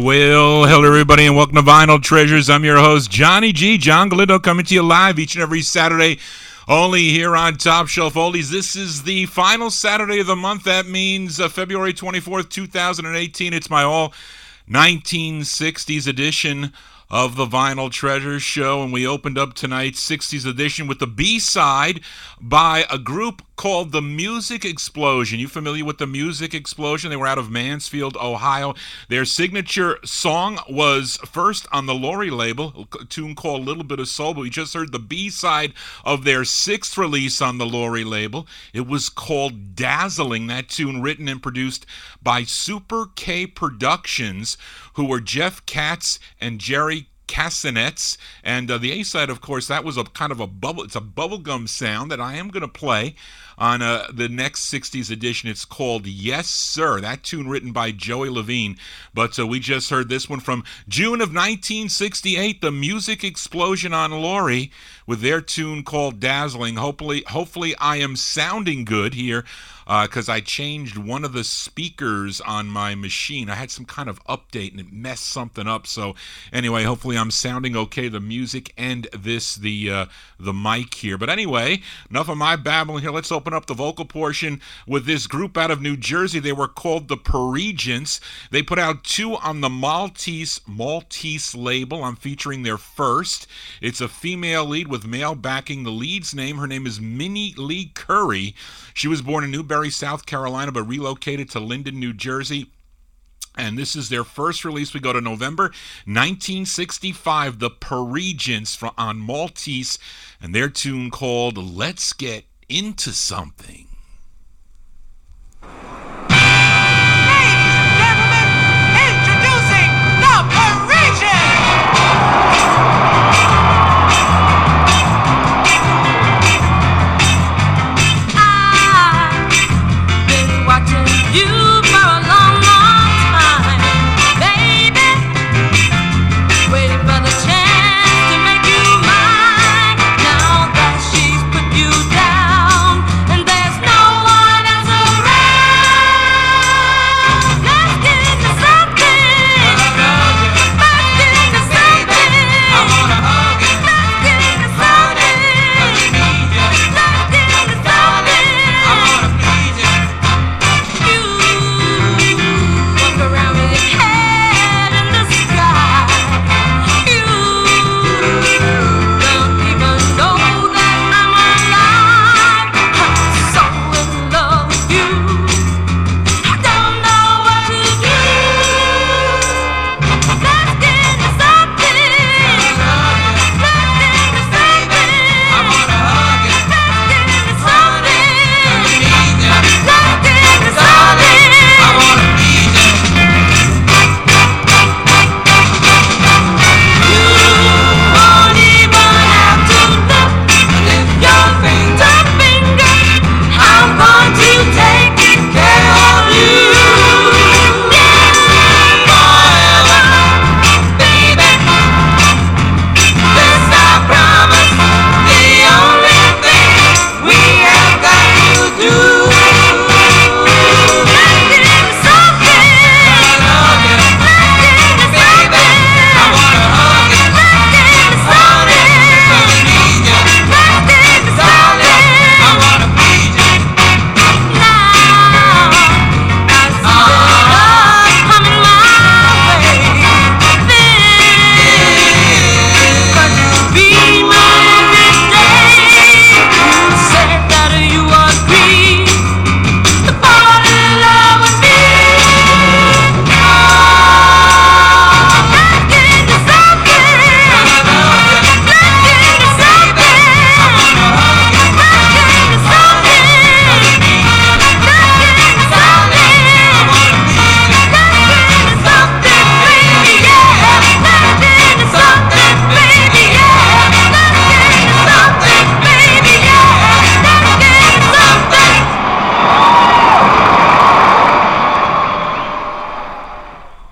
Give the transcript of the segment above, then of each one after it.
Well, hello everybody and welcome to Vinyl Treasures. I'm your host, Johnny G. John Galindo, coming to you live each and every Saturday, only here on Top Shelf Oldies. This is the final Saturday of the month. That means February 24th, 2018. It's my all 1960s edition of the Vinyl Treasures show, and we opened up tonight's 60s edition with the B-side by a group called the Music Explosion. You familiar with the Music Explosion? They were out of Mansfield, Ohio. Their signature song was first on the Laurie label, a tune called Little Bit of Soul, but we just heard the B-side of their sixth release on the Laurie label. It was called Dazzling. That tune written and produced by Super K Productions, who were Jeff Katz and Jerry Castanets, and the A-side, of course, that was a kind of a bubble. It's a bubblegum sound that I am going to play on the next 60s edition. It's called Yes Sir. That tune written by Joey Levine. But we just heard this one from June of 1968, the Music Explosion on Laurie, with their tune called Dazzling. Hopefully I am sounding good here, because I changed one of the speakers on my machine. I had some kind of update and it messed something up. So anyway, hopefully I'm sounding okay, the music and the mic here. But anyway, enough of my babbling here. Let's open up the vocal portion with this group out of New Jersey. They were called the Parisians. They put out two on the Maltese label. I'm featuring their first. It's a female lead with male backing. The lead's name, her name is Minnie Lee Curry. She was born in Newberry, South Carolina, but relocated to Linden, New Jersey. And this is their first release. We go to November 1965, the Parisians on Maltese, and their tune called Let's Get Into Something.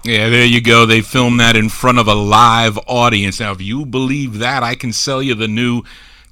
Yeah, there you go. They filmed that in front of a live audience. Now, if you believe that, I can sell you the new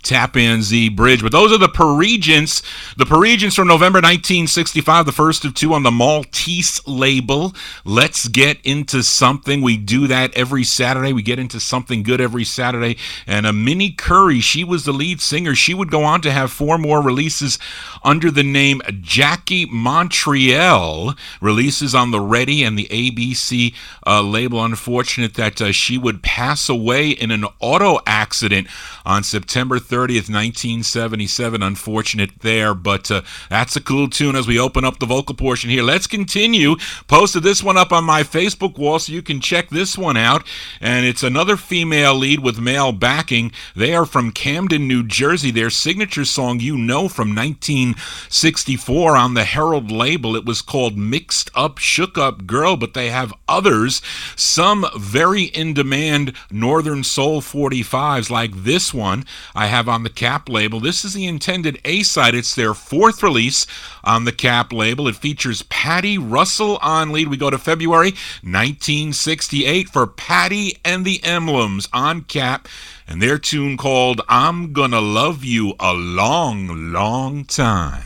Tappan Zee Bridge. But those are the Parisians. The Parisians from November 1965, the first of two on the Maltese label. Let's get into something. We do that every Saturday. We get into something good every Saturday. And Minnie Curry, she was the lead singer. She would go on to have 4 more releases under the name Jackie Montreal. Releases on the Ready and the ABC label. Unfortunate that she would pass away in an auto accident on September 30th, 1977. Unfortunate there, but that's a cool tune as we open up the vocal portion here. Let's continue. Posted this one up on my Facebook wall so you can check this one out. And it's another female lead with male backing. They are from Camden, New Jersey. Their signature song, You Know, from 1964 on the Herald label. It was called Mixed Up, Shook Up Girl, but they have others. Some very in-demand Northern Soul 45s like this one I have on the Cap label. This is the intended A-side. It's their 4th release on the Cap label. It features Patty Russell on lead. We go to February 1968 for Patty and the Emblems on Cap and their tune called I'm Gonna Love You a Long, Long Time.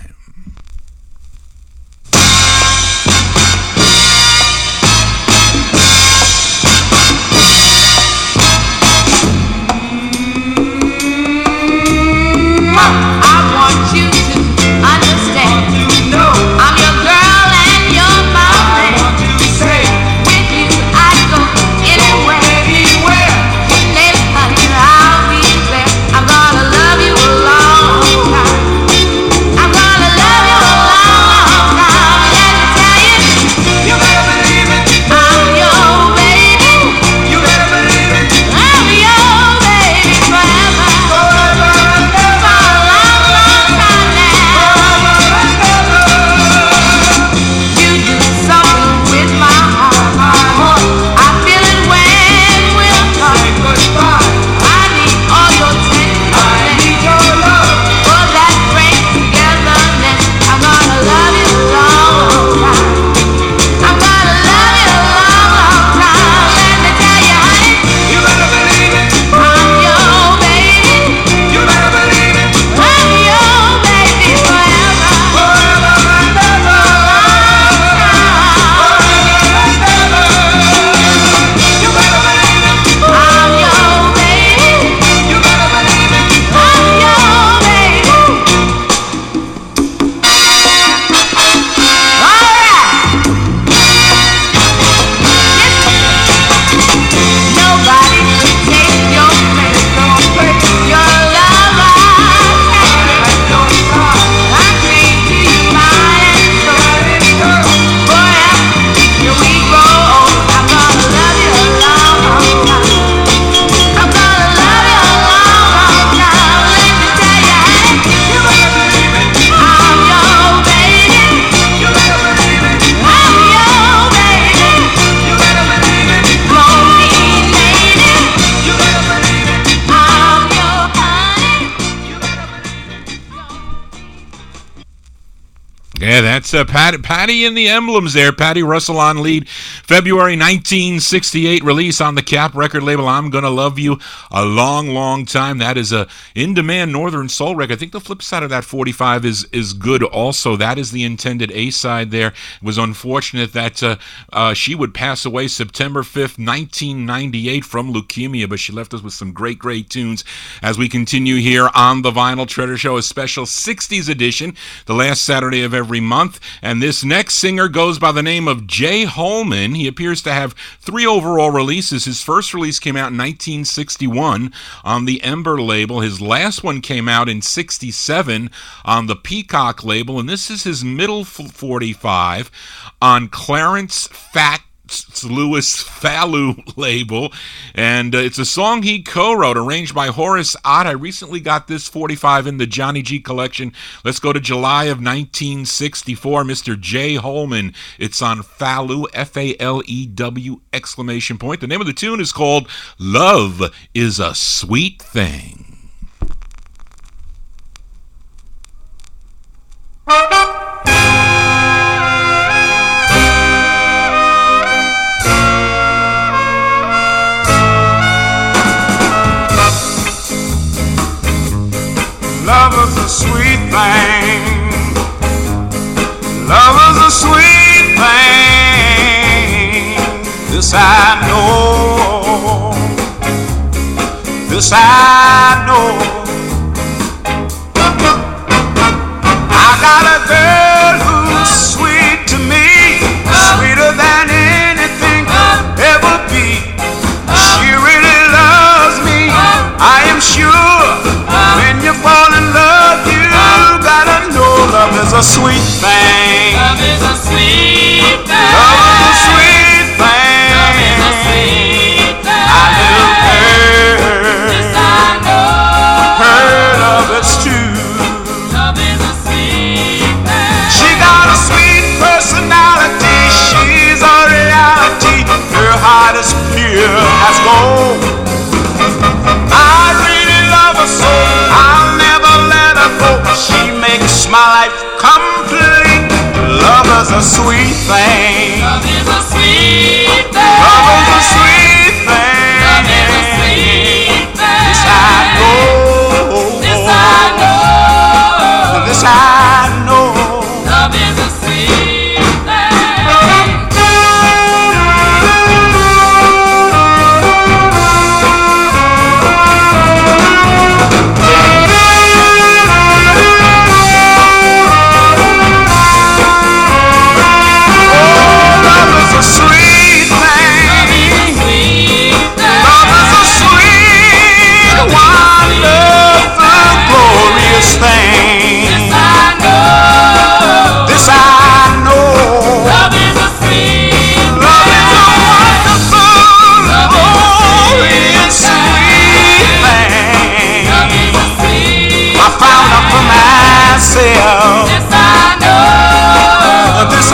Yeah, that's Patty and the Emblems there. Patty Russell on lead. February 1968 release on the Cap record label, I'm Gonna Love You a Long, Long Time. That is a in-demand Northern Soul record. I think the flip side of that 45 is good also. That is the intended A-side there. It was unfortunate that she would pass away September 5th, 1998 from leukemia, but she left us with some great, great tunes as we continue here on the Vinyl Treasure Show, a special 60s edition, the last Saturday of every month. And this next singer goes by the name of Jay Holman. He appears to have 3 overall releases. His first release came out in 1961 on the Ember label. His last one came out in 67 on the Peacock label. And this is his middle 45 on Clarence Lewis Fallu label, and it's a song he co-wrote, arranged by Horace Ott. I recently got this 45 in the Johnny G collection. Let's go to July of 1964. Mr. Jay Holman. It's on Fallu, F-A-L-E-W exclamation point. The name of the tune is called Love is a Sweet Thing. Love is a sweet thing. Love is a sweet thing. This I know. This I know. I got a girl who's sweet to me, sweeter than anything ever be. She really loves me, I am sure. When you fall in love, you gotta know love is a sweet thing. Love is a sweet thing. Love is a sweet thing. Love is a sweet thing. I love her. This I know. Her love is true. Love is a sweet thing. She got a sweet personality. She's a reality. Her heart is pure as gold. I really love her so I'll never let her go. She makes my life complete. Love is a sweet thing. Love is a sweet thing. Love is a sweet thing. Love is a sweet thing. This I know. This I know. This I know. Love is a sweet thing. Love is a sweet thing. Love is a sweet, wonderful, glorious thing. This I know. This I know. Love is a sweet Love is a wonderful, Love is a glorious, sweet thing. Love is a sweet I found out for myself. This I know. This I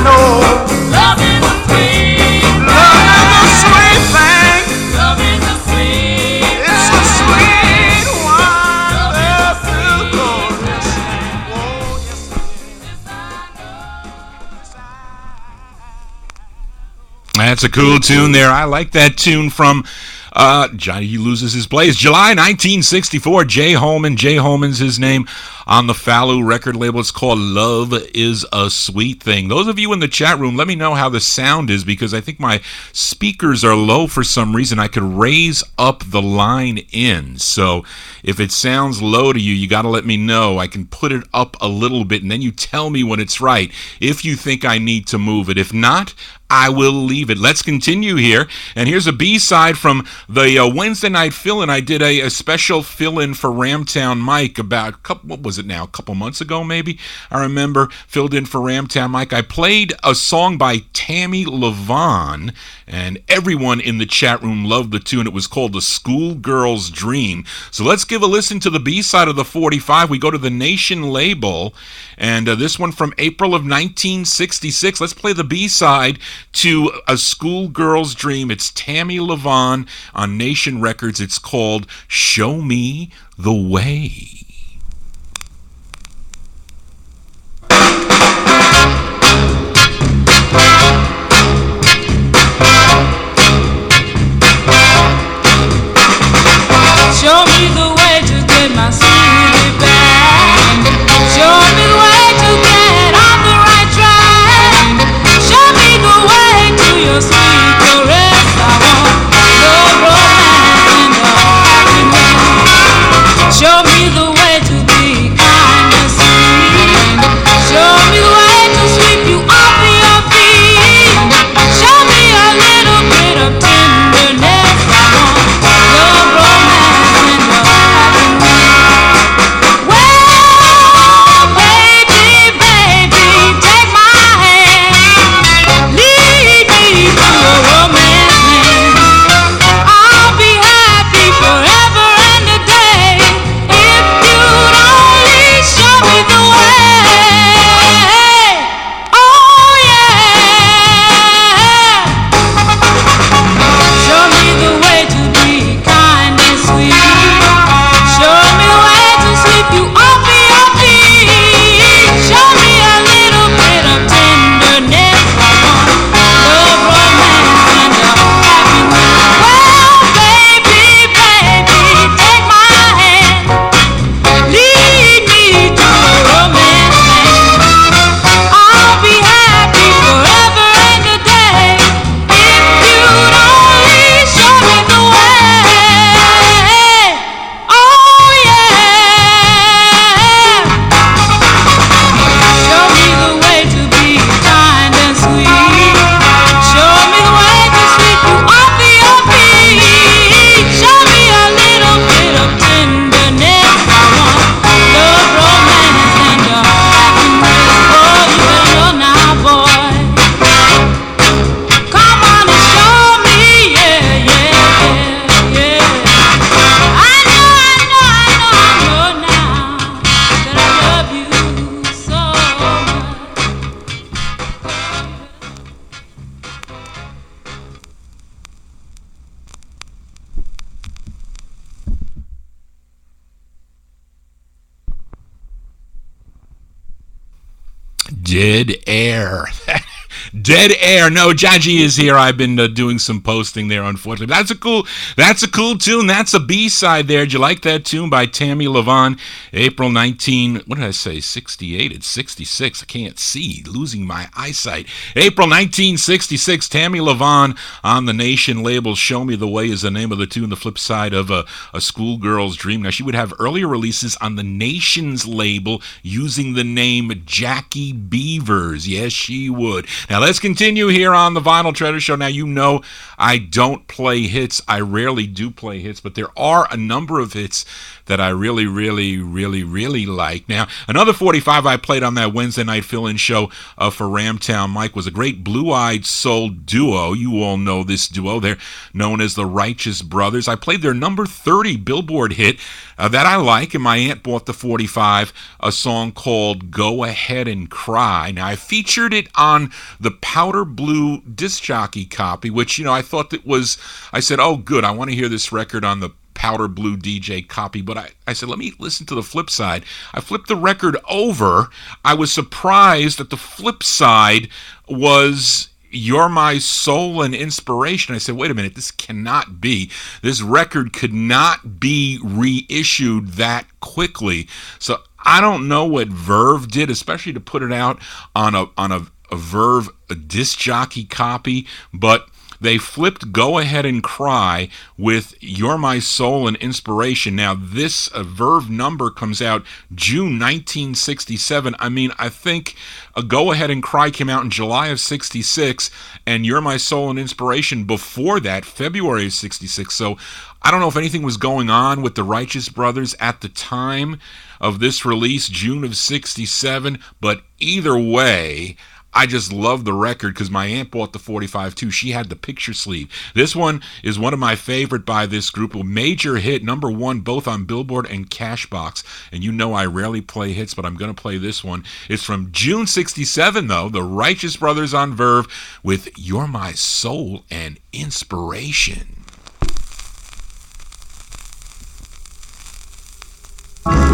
know. Love is a sweet Love is a sweet thing. Love is a sweet It's a sweet, wonderful, sweet glorious thing. Oh, yes, it is. That's a cool tune there. I like that tune from Johnny Loses His Place. July 1964, Jay Holman. Jay Holman's his name on the Fallu record label. It's called Love is a Sweet Thing. Those of you in the chat room, let me know how the sound is, because I think my speakers are low for some reason. I could raise up the line in. So if it sounds low to you, you got to let me know. I can put it up a little bit, and then you tell me when it's right if you think I need to move it. If not, I will leave it. Let's continue here. And here's a B-side from the Wednesday night fill-in. I did a special fill-in for Ramtown Mike about a couple months ago maybe. I remember filled in for Ramtown Mike. I played a song by Tammy Levon, and everyone in the chat room loved the tune. It was called The Schoolgirl's Dream. So let's give a listen to the B-side of the 45. We go to the Nation label, and this one from April of 1966. Let's play the B-side to A Schoolgirl's Dream. It's Tammy Levon on Nation Records. It's called Show Me the Way. Show me the way to get my sweetie back. Show me the way to get on the right track. Show me the way to your sweet caress. I want the romance and the happiness. Show me the way Dead air. Dead air. No, Jaji is here. I've been doing some posting there, unfortunately. That's a cool tune. That's a B-side there. Did you like that tune by Tammy Levon? April 19, what did I say, 68? It's 66. I can't see. Losing my eyesight. April 1966, Tammy Levon on the Nation label. Show Me the Way is the name of the tune, the flip side of a Schoolgirl's Dream. Now, she would have earlier releases on the Nation's label using the name Jackie Beavers. Yes, she would. Now, let's continue here on the Vinyl Treasure Show. Now, you know I don't play hits. I rarely do play hits, but there are a number of hits that I really like. Now, another 45 I played on that Wednesday night fill-in show for Ramtown Mike was a great blue-eyed soul duo. You all know this duo. They're known as the Righteous Brothers. I played their number 30 Billboard hit that I like, and my aunt bought the 45, a song called Go Ahead and Cry. Now, I featured it on the Powder Blue disc jockey copy, which, I thought I said, oh, good, I want to hear this record on the Powder Blue DJ copy, but I said, let me listen to the flip side. I flipped the record over. I was surprised that the flip side was You're My Soul and Inspiration. I said, wait a minute, this cannot be. This record could not be reissued that quickly. So I don't know what Verve did, especially to put it out on a Verve disc jockey copy, but they flipped Go Ahead and Cry with You're My Soul and Inspiration. Now, this Verve number comes out June 1967. I think Go Ahead and Cry came out in July of 66, and You're My Soul and Inspiration before that, February of 66. So I don't know if anything was going on with the Righteous Brothers at the time of this release, June of 67, but either way, I just love the record because my aunt bought the 45 too. She had the picture sleeve. This one is one of my favorite by this group. A major hit, number one, both on Billboard and Cashbox. And you know I rarely play hits, but I'm going to play this one. It's from June 67, though. The Righteous Brothers on Verve with You're My Soul and Inspiration. When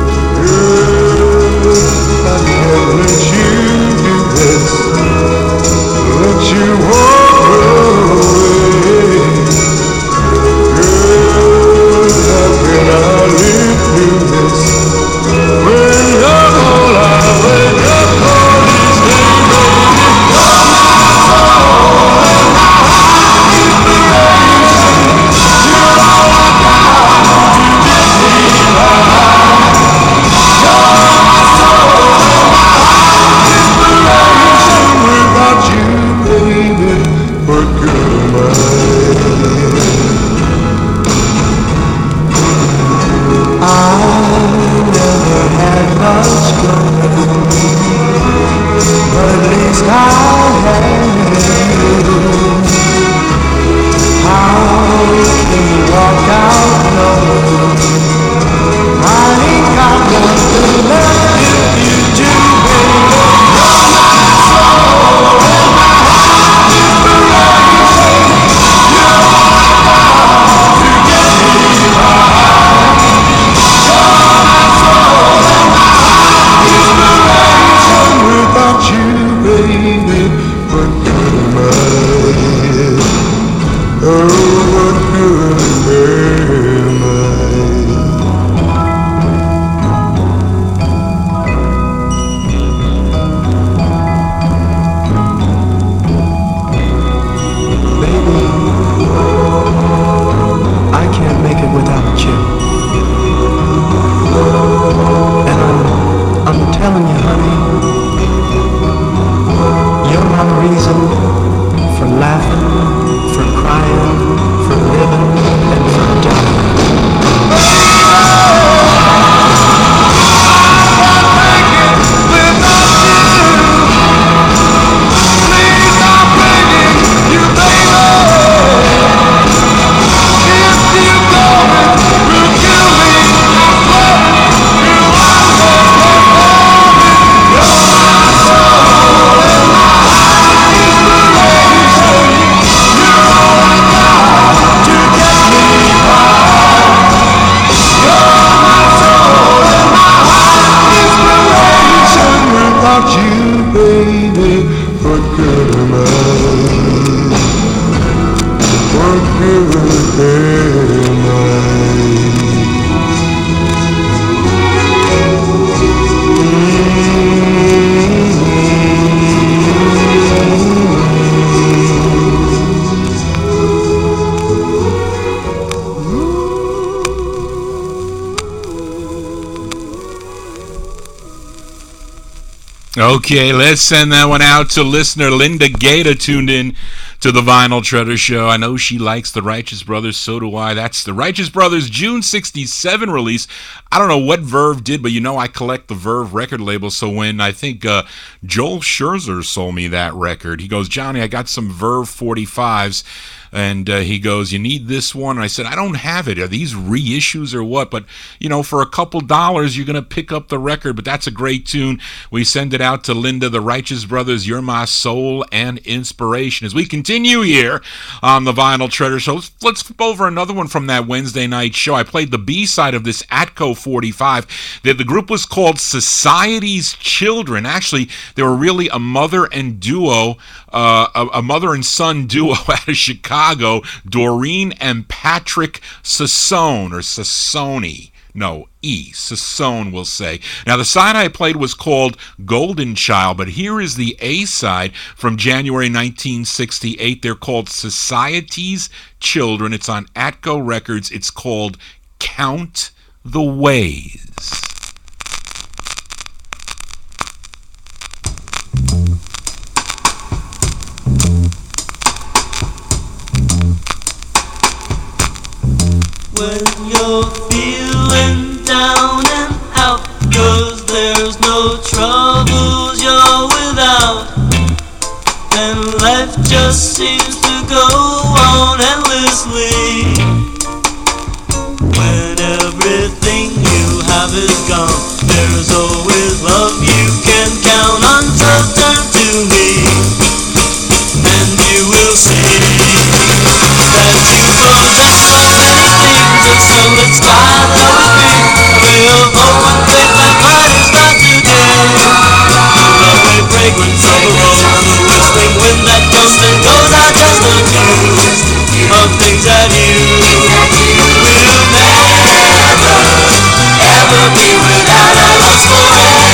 Okay, let's send that one out to listener Linda Gator, tuned in to the Vinyl Treasure Show. I know she likes the Righteous Brothers, so do I. That's the Righteous Brothers June 67 release. I don't know what Verve did, but you know I collect the Verve record label, so when I think Joel Scherzer sold me that record, he goes, Johnny, I got some Verve 45s. And he goes, you need this one? And I said, I don't have it. Are these reissues or what? But, you know, for a couple dollars, you're going to pick up the record. But that's a great tune. We send it out to Linda, the Righteous Brothers, You're My Soul and Inspiration. As we continue here on the Vinyl Treasure Show, let's flip over another one from that Wednesday night show. I played the B-side of this Atco 45. The group was called Society's Children. Actually, they were really a mother and duo, a mother and son duo out of Chicago. Doreen and Patrick Sassone, or Sassoni. No, Sassone will say. Now, the side I played was called Golden Child, but here is the A-side from January 1968. They're called Society's Children. It's on Atco Records. It's called Count the Ways. When you're feeling down and out, 'cause there's no troubles you're without, and life just seems to go on endlessly. When everything you have is gone, there's always love you can count on, so turn to me, and you will see that you possess so many things, and so let's start with me. We'll open faith and light is not today. The lovely fragrance of a rose, the whistling wind that comes and goes are just a few of things that you will never, ever be without. Our love's forever.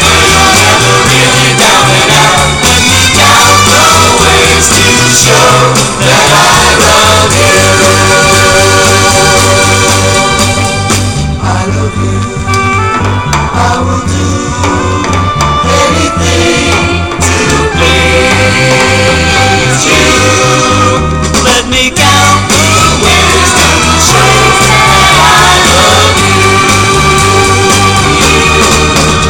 You're never really down and out. Let me count the ways to show that I love you. I love you. I will do anything to please you. Let me count the ways to show that I love you.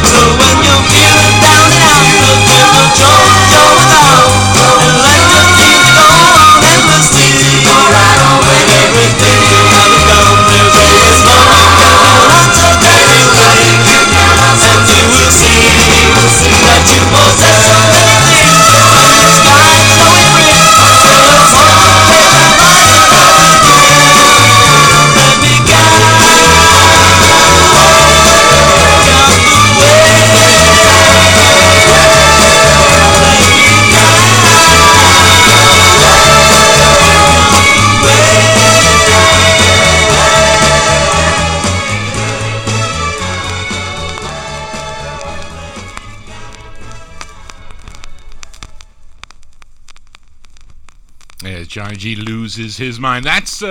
So when you're feeling down and out, 'cause there's no trouble you're without, and life just seems to go on endlessly. Alright, when everything you have is gone, there's always love you can count on, so turn to me, and you will see that you possess so many things, and the sky's so free. So let's open faith and light is not again. Let me count the ways. As Johnny G loses his mind. That's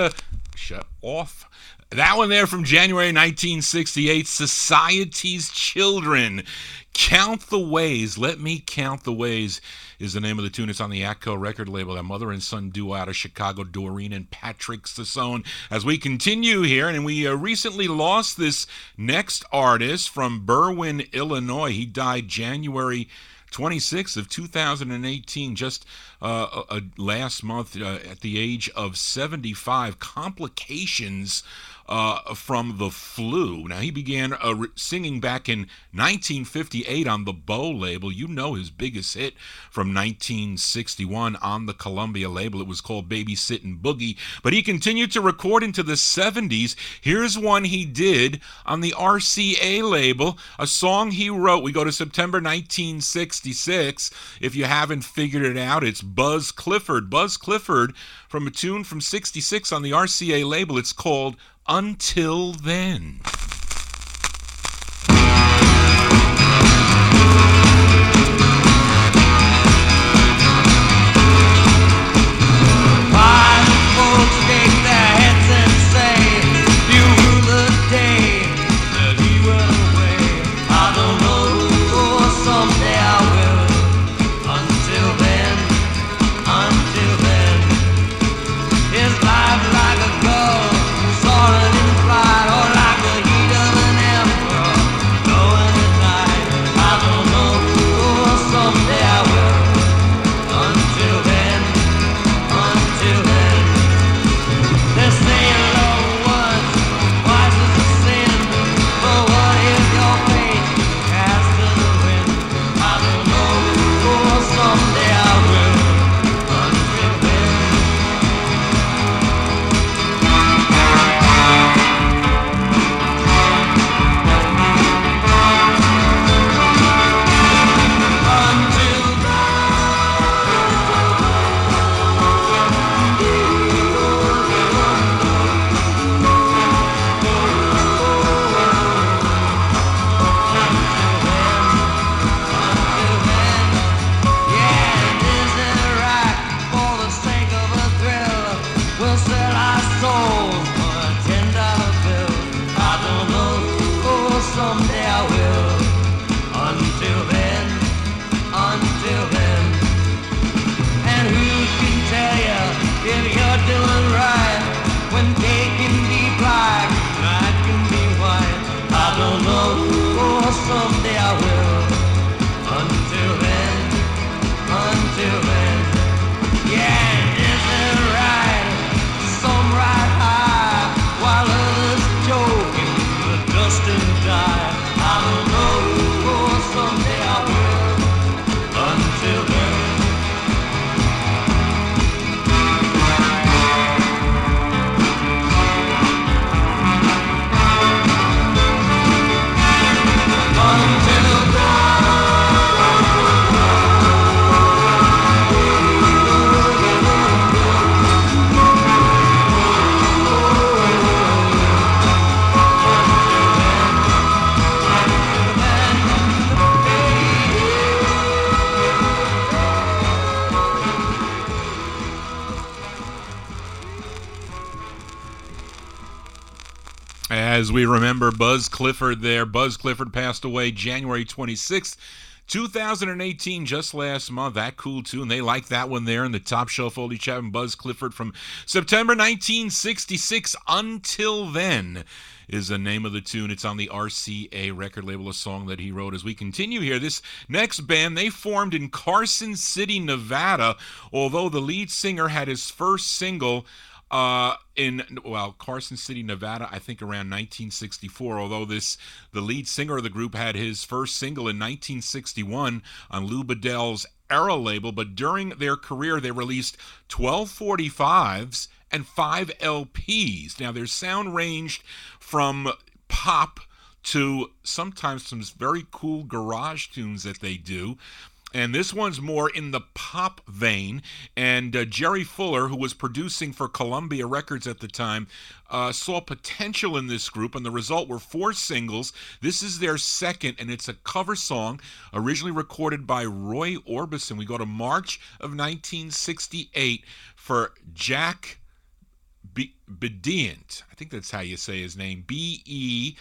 shut off. That one there from January 1968, Society's Children. Count the Ways. Let me count the ways is the name of the tune. It's on the Atco record label. That mother and son duo out of Chicago, Doreen and Patrick Sassone. As we continue here, and we recently lost this next artist from Berwyn, Illinois. He died January 26th of 2018, just last month, at the age of 75. Complications from the flu. Now, he began singing back in 1958 on the Bow label. You know his biggest hit from 1961 on the Columbia label. It was called Babysittin' Boogie. But he continued to record into the 70s. Here's one he did on the RCA label, a song he wrote. We go to September 1966. If you haven't figured it out, it's Buzz Clifford. Buzz Clifford from a tune from 66 on the RCA label. It's called Until Then. Someday someday I will. Until then, yeah, is it right? Some ride high while others choke in the dust and die. I don't know, someday I will. Until then. As we remember Buzz Clifford there. Buzz Clifford passed away January 26th, 2018, just last month. That cool tune. They like that one there in the Top Shelf Oldie Chat. Buzz Clifford from September 1966. Until Then is the name of the tune. It's on the RCA record label, a song that he wrote. As we continue here, this next band, they formed in Carson City, Nevada, although the lead singer had his first single in Carson City, Nevada, I think around 1964, although the lead singer of the group had his first single in 1961 on Lou Bedell's Era label, but during their career they released 12 45s and 5 LPs. Now their sound ranged from pop to sometimes some very cool garage tunes that they do. And this one's more in the pop vein. And Jerry Fuller, who was producing for Columbia Records at the time, saw potential in this group, and the result were 4 singles. This is their second, and it's a cover song originally recorded by Roy Orbison. We go to March of 1968 for Jack Bedient. I think that's how you say his name. Bedient.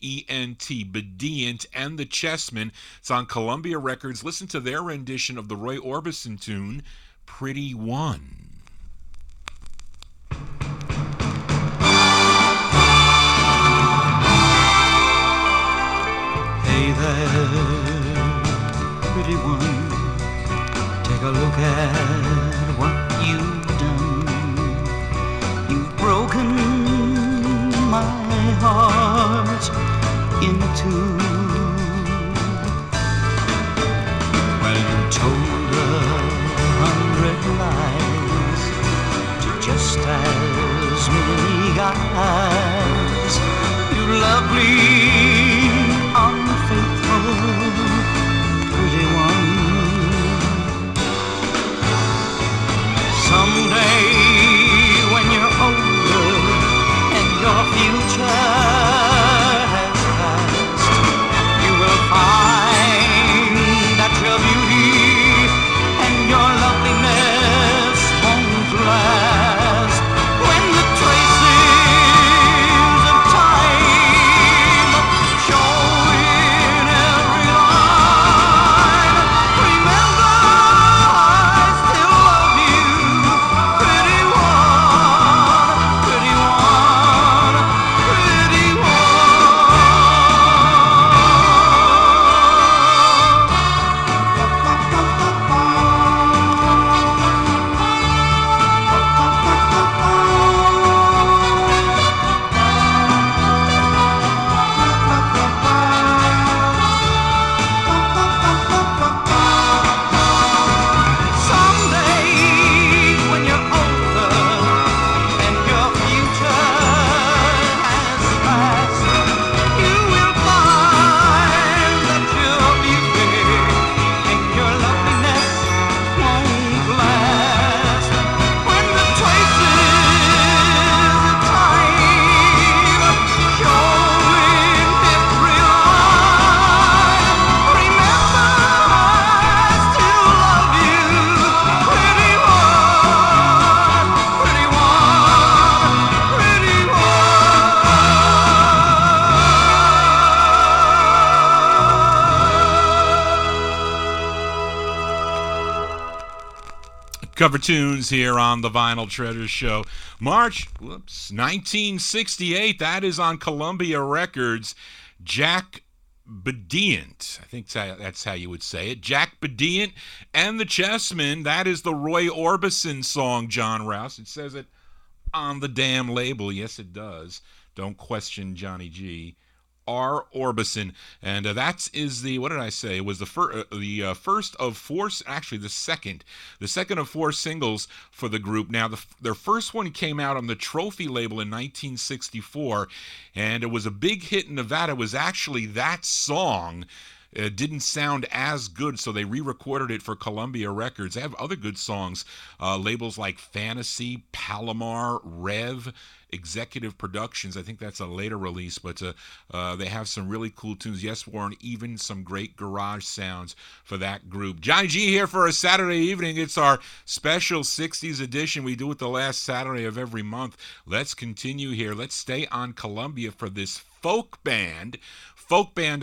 Bedient and the Chessmen. It's on Columbia Records. Listen to their rendition of the Roy Orbison tune, Pretty One. Hey there, pretty one. Take a look at what you've done. You've broken my heart in two. Well, you told 100 lies to just as many guys. You lovely, unfaithful, pretty one. Someday when you're older and your future has passed, you will find that your beauty and your loveliness won't last. When the traces of time show in every line, remember I still love you, pretty one, pretty one, pretty one. Someday when you're older and your future has passed, you will find that your beauty and your loveliness won't last. When the traces of time show in every line, remember I still love you, pretty one, pretty one, pretty one. Cover tunes here on the Vinyl Treasures Show. March 1968, that is on Columbia Records. Jack Bedient. I think that's how you would say it. Jack Bedient and the Chessmen. That is the Roy Orbison song, John Rouse. It says it on the damn label. Yes, it does. Don't question Johnny G. R. Orbison, and that is the, what did I say? It was the first of four, actually the second of four singles for the group. Now, their first one came out on the Trophy label in 1964, and it was a big hit in Nevada. It was actually that song. It didn't sound as good, so they re-recorded it for Columbia Records. They have other good songs, labels like Fantasy, Palomar, Rev, Executive Productions. I think that's a later release, but they have some really cool tunes. Yes, Warren, even some great garage sounds for that group. Johnny G here for a Saturday evening. It's our special 60s edition. We do it the last Saturday of every month. Let's continue here. Let's stay on Columbia for this folk band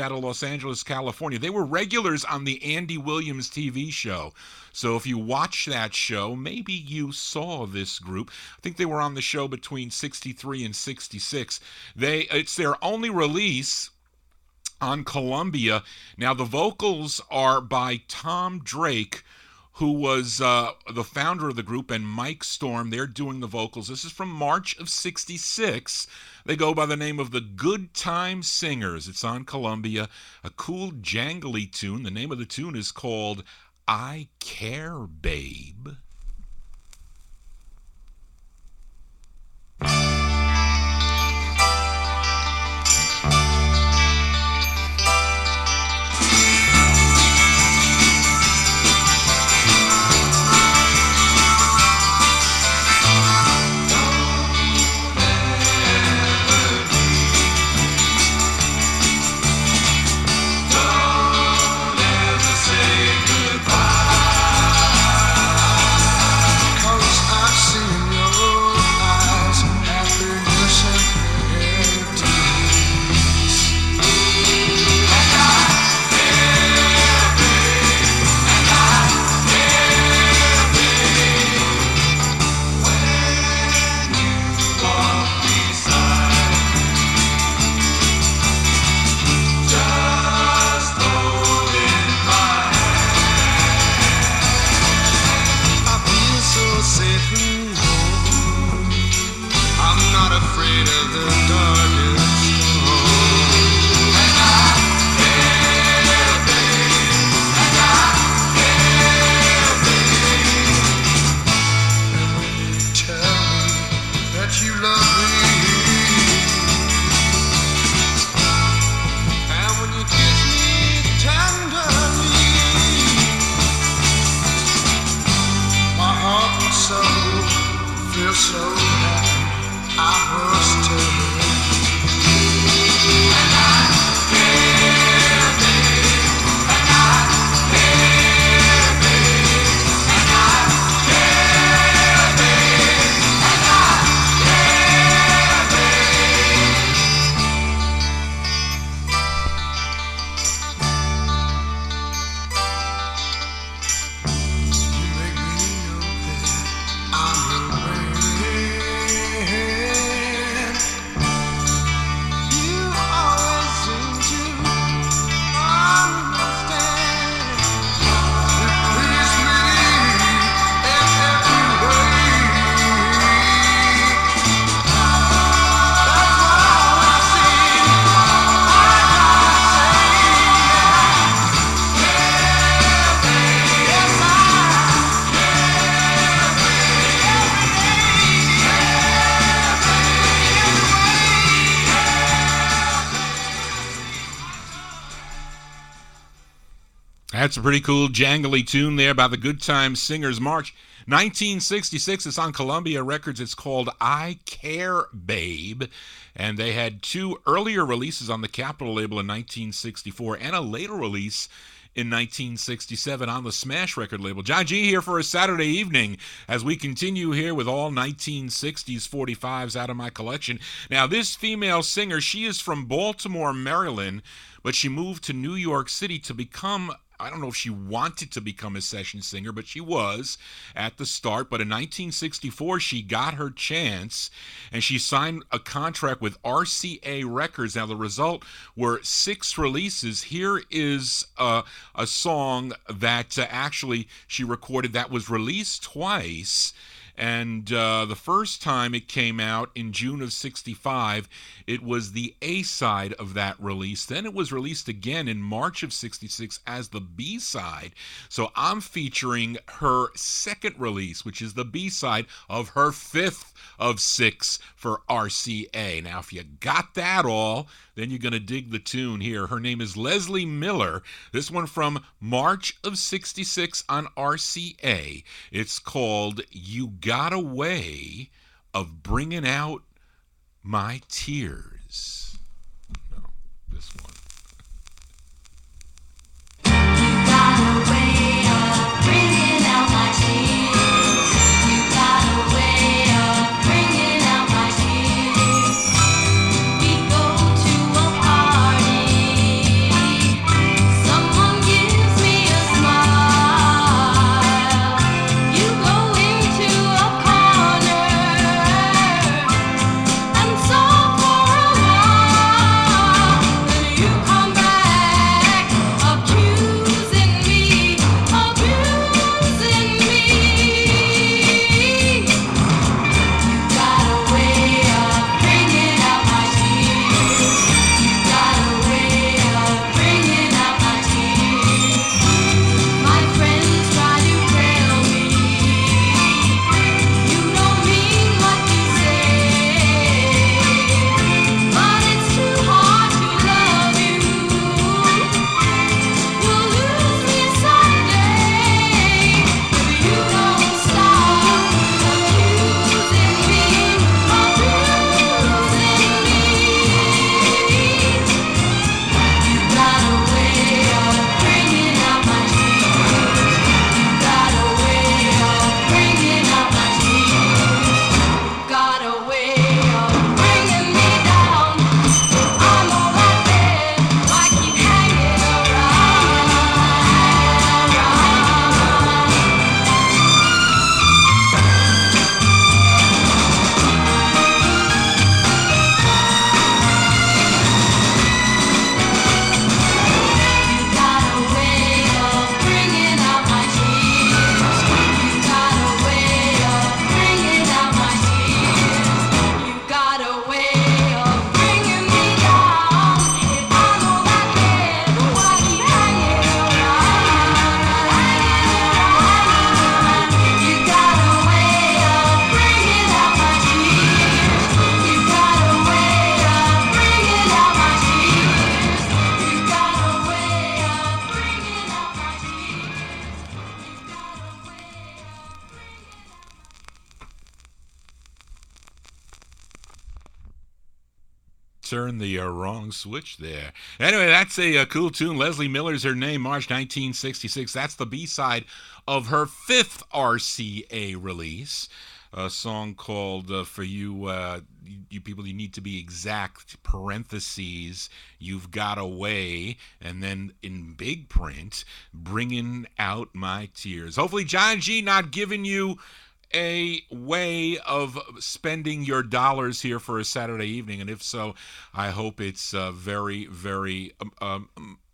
out of Los Angeles, California. They were regulars on the Andy Williams TV show. So if you watch that show, maybe you saw this group. I think they were on the show between 63 and 66. It's their only release on Columbia. Now, the vocals are by Tom Drake, who was the founder of the group, and Mike Storm. They're doing the vocals. This is from March of 66. They go by the name of the Good Time Singers. It's on Columbia. A cool, jangly tune. The name of the tune is called I Care, Babe. That's a pretty cool jangly tune there by the Good Time Singers. March 1966. It's on Columbia Records. It's called I Care, Babe. And they had two earlier releases on the Capitol label in 1964 and a later release in 1967 on the Smash record label. John G here for a Saturday evening as we continue here with all 1960s 45s out of my collection. Now, this female singer, she is from Baltimore, Maryland, but she moved to New York City to become I don't know if she wanted to become a session singer, but she was at the start. But in 1964, she got her chance, and she signed a contract with RCA Records. Now, the result were 6 releases. Here is a song that actually she recorded that was released twice. And the first time it came out in June of 65, it was the A side of that release. Then it was released again in March of 66 as the B side. So I'm featuring her second release, which is the B side of her 5th of 6 for RCA. Now, if you got that all, then you're going to dig the tune here. Her name is Leslie Miller. This one from March of 66 on RCA. It's called You Got a Way of Bringing Out My Tears. No, this one. You got a way of bringing out my tears. You got a way of bringing out my tears. We go to a party. Someone gives me a smile. You go into a corner and sob for a while. Then you come back accusing me, abusing me. You got a way of bringing out my tears. You got a way of bringing out my tears. My friends try to tell me you don't mean what you say, but it's too hard to love you. We'll lose me someday if you don't stop accusing me, abusing me. You got a way of bringing out my tears. You got a way of bringing out my tears. You got a way of bringing me down. I'm all that bad, I keep hanging around. You got a way of bringing out my tears. You got a way of bringing out my tears. You got a way of bringing me down. I'm all that bad, I keep hanging around. You got a way of bringing out my tears. You got a way of bringing out my tears. You got a way of bringing out my Turn the wrong switch there. Anyway, that's a cool tune. Leslie Miller's her name, March 1966. That's the B-side of her 5th RCA release. A song called, for you people, you need to be exact, parentheses, You've Got a Way, and then in big print, Bringing Out My Tears. Hopefully, John G not giving you a way of spending your dollars here for a Saturday evening, and if so, I hope it's very, very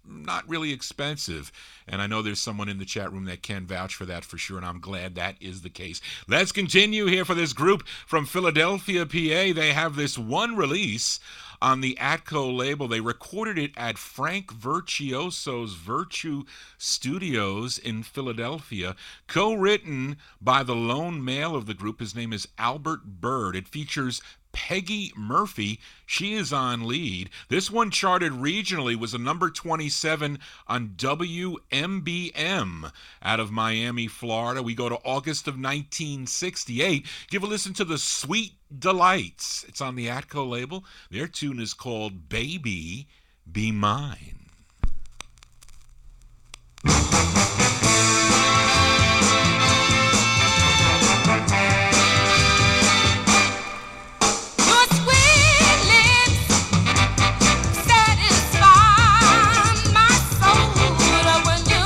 not really expensive. And I know there's someone in the chat room that can vouch for that for sure, and I'm glad that is the case. Let's continue here for this group from Philadelphia, PA. They have this one release on the Atco label. They recorded it at Frank Virtuoso's Virtue Studios in Philadelphia. Co-written by the lone male of the group. His name is Albert Bird. It features Peggy Murphy. She is on lead. This one charted regionally, was a number 27 on WMBM out of Miami, Florida. We go to August of 1968. Give a listen to the Sweet Delights. It's on the Atco label. Their tune is called Baby Be Mine. Your sweet lips satisfy my soul when you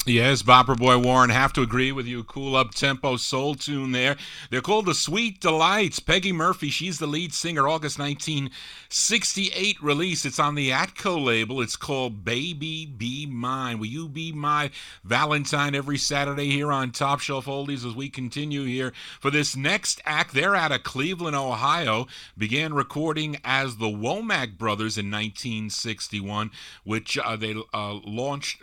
Yes, Bopper Boy Warren, have to agree with you. Cool up-tempo soul tune there. They're called the Sweet Delights. Peggy Murphy, she's the lead singer. August 1968 release. It's on the Atco label. It's called Baby Be Mine. Will you be my Valentine every Saturday here on Top Shelf Oldies as we continue here for this next act. They're out of Cleveland, Ohio. Began recording as the Womack Brothers in 1961, which launched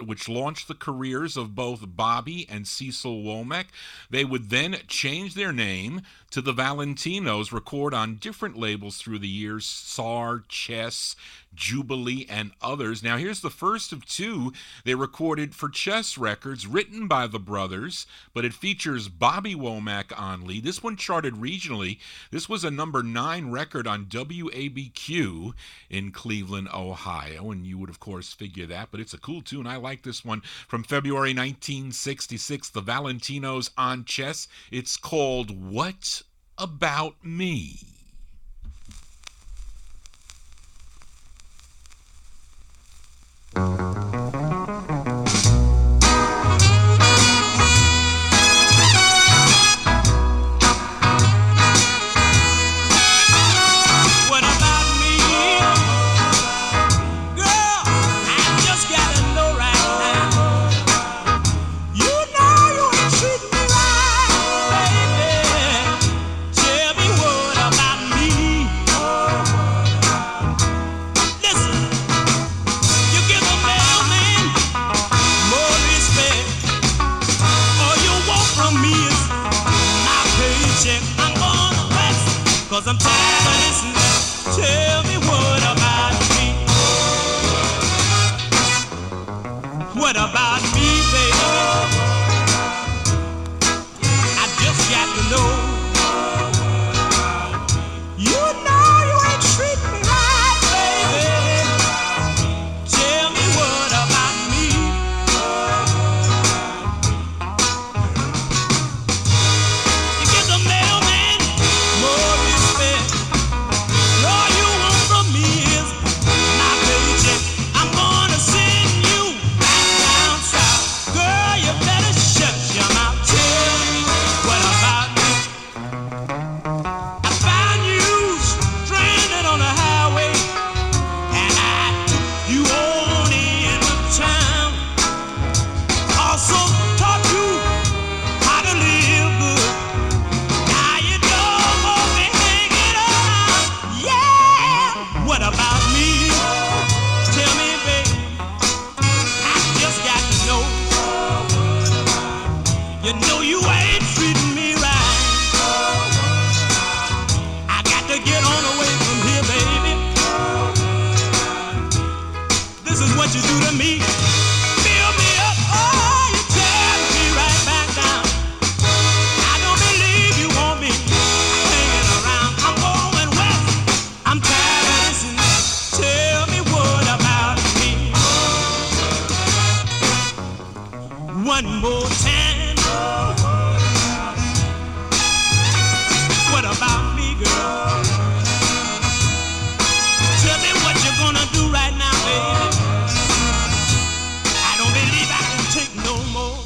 the careers of both Bobby and Cecil Womack. They would then change their name to the Valentinos, record on different labels through the years, SAR, Chess, Jubilee, and others. Now, here's the first of two they recorded for Chess Records, written by the brothers, but it features Bobby Womack on lead. This one charted regionally. This was a number 9 record on WABQ in Cleveland, Ohio, and you would, of course, figure that, but it's a cool tune. I like this one from February 1966, the Valentinos on Chess. It's called What About Me? What about me? Girl, I just gotta know right now. You know you ain't treating me right, baby. Tell me what about me? Listen, you give a mailman more respect. All you want from me is my paycheck. I'm gonna rest, 'cause I'm tired of listening. Tell me what about me? What about me, baby? I just got to know. You know you ain't treating me right, baby. Tell me what about me? You give the mailman more respect. All you want from me is my paycheck. I'm gonna send you back down south. Girl, you better shut your mouth. Tell me what about me? I found you stranded on the highway, and I took you on into town. Also taught you how to live good. Now you don't want me hanging around. Yeah, what about me? Tell me, baby. I just got to know. You know you ain't treating me right. I got to get on away from here, baby. This is what you do to me. Build me up, oh, you tear me right back down. I don't believe you want me hanging around. I'm going west. I'm tired of listening. Tell me what about me? One more time. What about me, girl? Tell me what you're gonna do right now, baby. I don't believe I can take no more.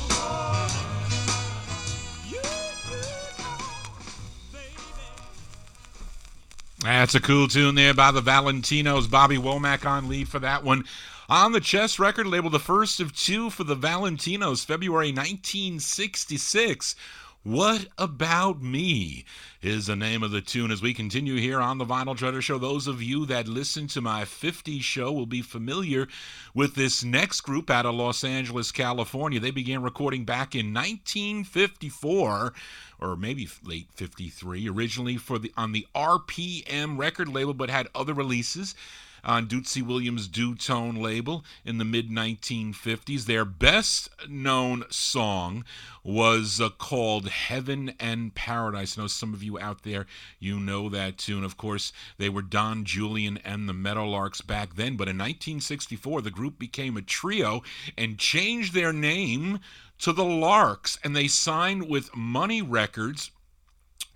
You know, baby. That's a cool tune there by the Valentinos. Bobby Womack on lead for that one. On the Chess record label, the first of two for the Valentinos, February 1966. What About Me is the name of the tune as we continue here on the Vinyl Treasure Show. Those of you that listen to my 50s show will be familiar with this next group out of Los Angeles, California. They began recording back in 1954, or maybe late 53, originally on the RPM record label, but had other releases on Dootsy Williams' Doo-Tone label in the mid-1950s. Their best-known song was called Heaven and Paradise. I know some of you out there, you know that tune. Of course, they were Don Julian and the Meadowlarks back then, but in 1964, the group became a trio and changed their name to the Larks, and they signed with Money Records,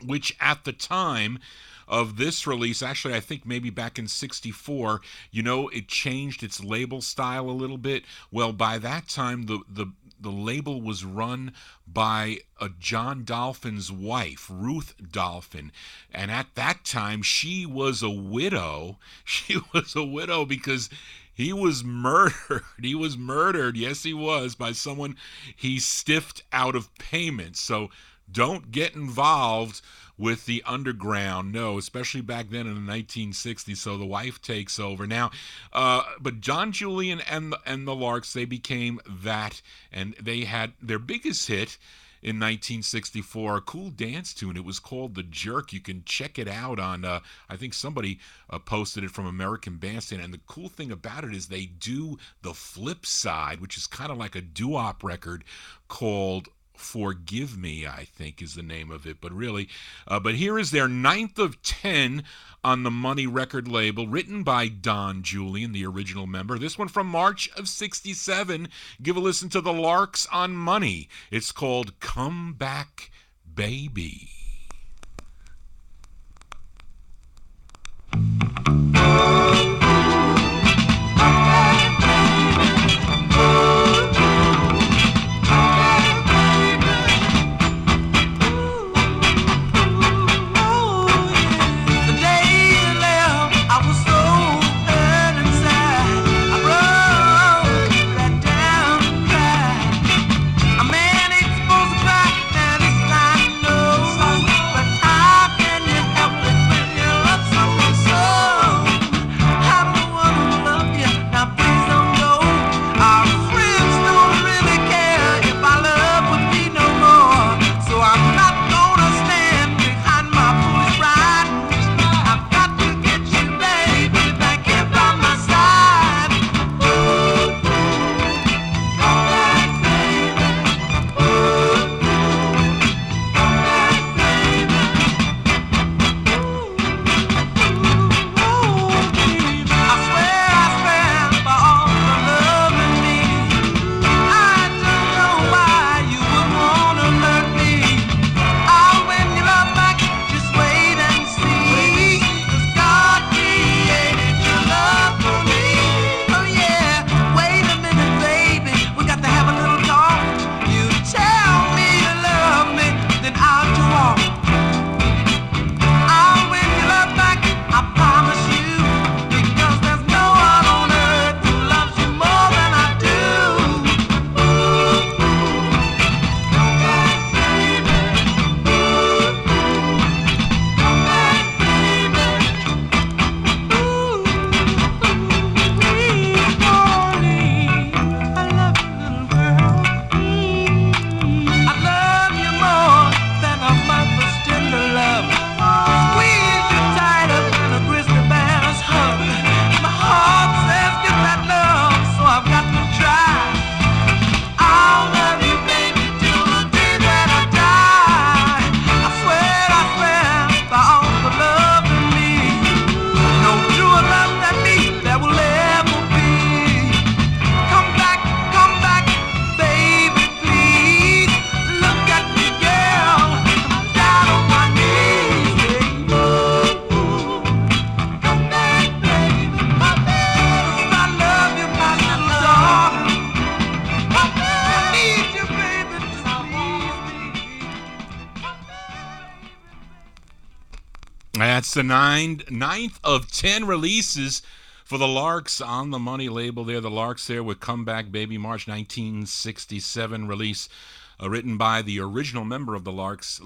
which at the time of this release, actually I think maybe back in 64, it changed its label style a little bit. Well, by that time, the the label was run by John Dolphin's wife, Ruth Dolphin. And at that time, she was a widow. She was a widow because he was murdered. He was murdered, yes, he was, by someone he stiffed out of payment. So don't get involved with the underground, no, especially back then in the 1960s. So the wife takes over now. But John Julian and the Larks, they became that, and they had their biggest hit in 1964, a cool dance tune. It was called The Jerk. You can check it out on, I think somebody posted it from American Bandstand. And the cool thing about it is they do the flip side, which is kind of like a doo-wop record called Forgive Me, I think is the name of it. But really, but here is their 9th of 10 on the Money record label, written by Don Julian, the original member. This one from March of 67. Give a listen to the Larks on Money. It's called Come Back, Baby. That's the ninth of 10 releases for the Larks on the Money label there. The Larks there with Come Back Baby, March 1967 release, written by the original member of the Larks,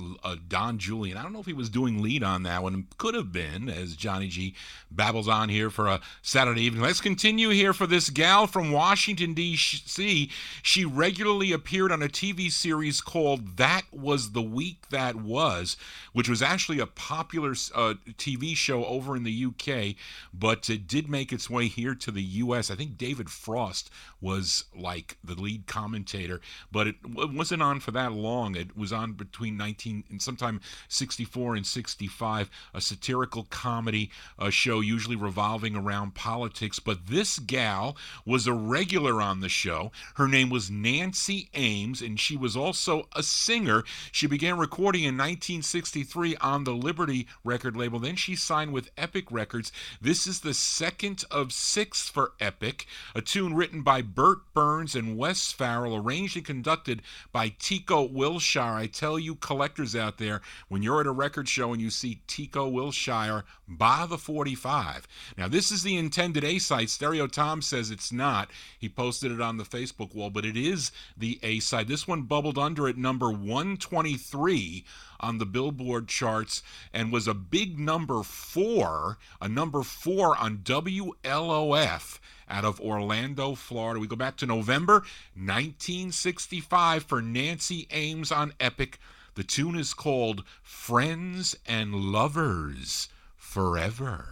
Don Julian. I don't know if he was doing lead on that one. Could have been, as Johnny G babbles on here for a Saturday evening. Let's continue here for this gal from Washington, D.C. She regularly appeared on a TV series called That Was the Week That Was, which was actually a popular TV show over in the UK, but it did make its way here to the U.S. I think David Frost was like the lead commentator, but it wasn't on for that long. It was on between 19 and sometime 64 and 65, a satirical comedy show usually revolving around politics. But this gal was a regular on the show. Her name was Nancy Ames, and she was also a singer. She began recording in 1963 on the Liberty record label. Then she signed with Epic Records. This is the second of 6 for Epic, a tune written by Burt Burns and Wes Farrell, arranged and conducted by Tico Wilshire. I tell you collectors out there, when you're at a record show and you see Tico Wilshire, buy the 45. Now, this is the intended A-side. Stereo Tom says it's not. He posted it on the Facebook wall, but it is the A-side. This one bubbled under at number 123 on the Billboard charts and was a big number 4 on WLOF out of Orlando, Florida. We go back to November 1965 for Nancy Ames on Epic. The tune is called Friends and Lovers Forever.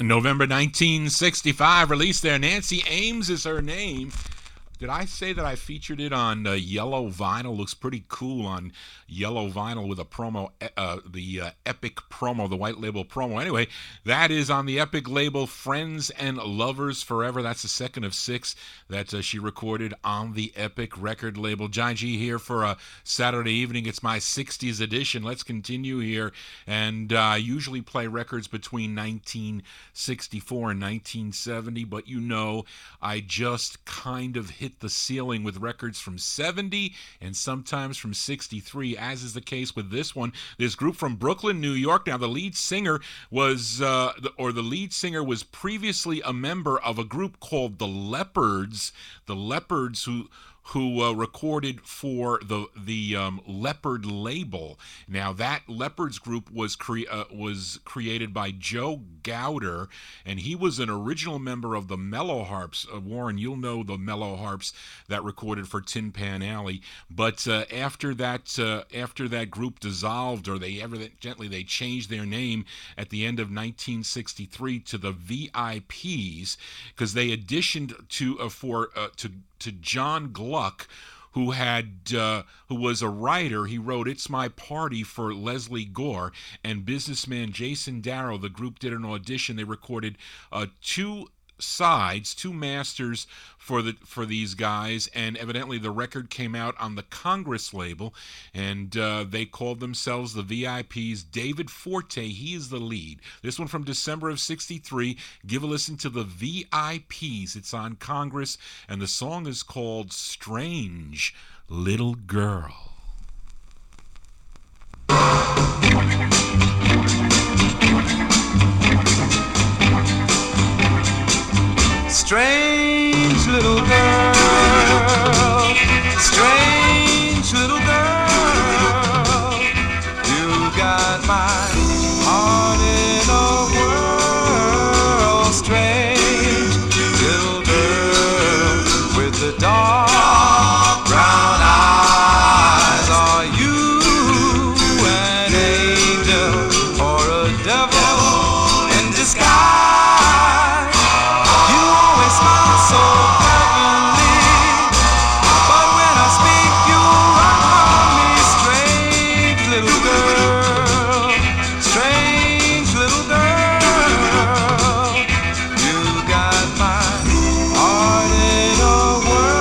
November 1965, released there. Nancy Ames is her name. Did I say that I featured it on yellow vinyl? Looks pretty cool on yellow vinyl with a promo, the Epic promo, the white label promo. Anyway, that is on the Epic label, Friends and Lovers Forever. That's the second of 6 that she recorded on the Epic record label. John G here for a Saturday evening. It's my 60s edition. Let's continue here. And I usually play records between 1964 and 1970, but you know, I just kind of hit the ceiling with records from 70 and sometimes from 63, as is the case with this one. This group from Brooklyn, New York. Now, the lead singer was previously a member of a group called the Leopards. The Leopards, who recorded for the Leopard label. Now, that Leopards group was created by Joe Gowder, and he was an original member of the Mellow Harps. Warren, you'll know the Mellow Harps that recorded for Tin Pan Alley. But after that group dissolved, or they changed their name at the end of 1963 to the VIPs, because they auditioned to John Gluck, who was a writer. He wrote "It's My Party" for Leslie Gore, and businessman Jason Darrow. The group did an audition. They recorded two masters for these guys, and evidently the record came out on the Congress label, and they called themselves the VIPs. David Forte, he is the lead. This one from December of '63. Give a listen to the VIPs. It's on Congress, and the song is called "Strange Little Girl." Strange little girl, strange little girl, you got my heart in a whirl. Strange little girl with the dark brown eyes. Are you an angel or a devil in disguise? Smile so heavenly, but when I speak, you run from me. Strange little girl, strange little girl, you got my heart in a whirl.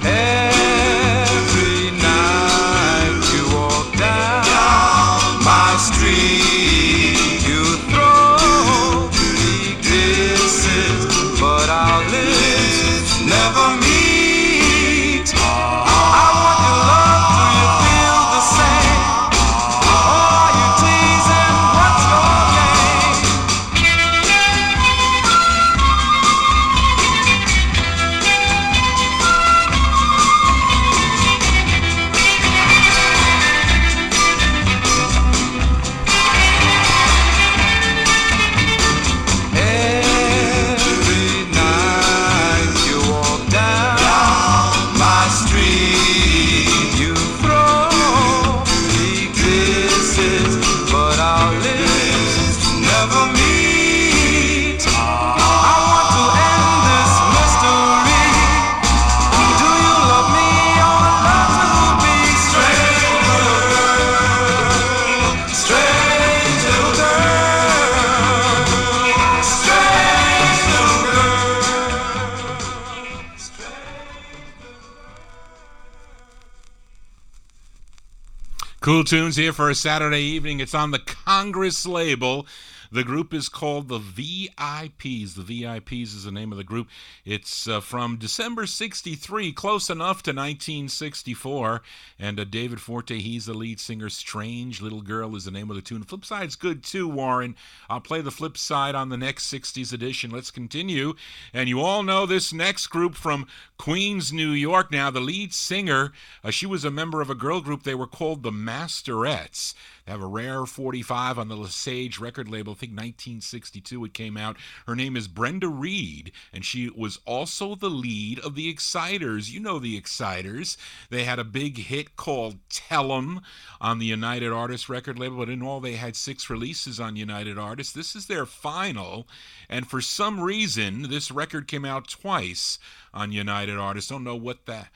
Every night you walk down my street, you throw me kisses, but our lips never meet. I want your love, do you feel the same? Or are you teasing? What's your game? Every night you walk down my street, you throw me kisses, but our lips never meet. I want to end this mystery. Do you love me or love to be strange little girl, strange little girl, strange little girl, Cool tunes here for a Saturday evening. It's on the Congress label. The group is called the VIPs. The VIPs is the name of the group. It's from December '63, close enough to 1964. And David Forte, he's the lead singer. Strange Little Girl is the name of the tune. The flip side's good too, Warren. I'll play the flip side on the next 60s edition. Let's continue. And you all know this next group from Queens, New York. Now, the lead singer, she was a member of a girl group. They were called the Masterettes. They have a rare 45 on the Lesage record label. I think 1962 it came out. Her name is Brenda Reed, and she was also the lead of the Exciters. You know the Exciters. They had a big hit called Tell 'Em on the United Artists record label, but in all they had 6 releases on United Artists. This is their final, and for some reason this record came out twice on United Artists. Don't know what the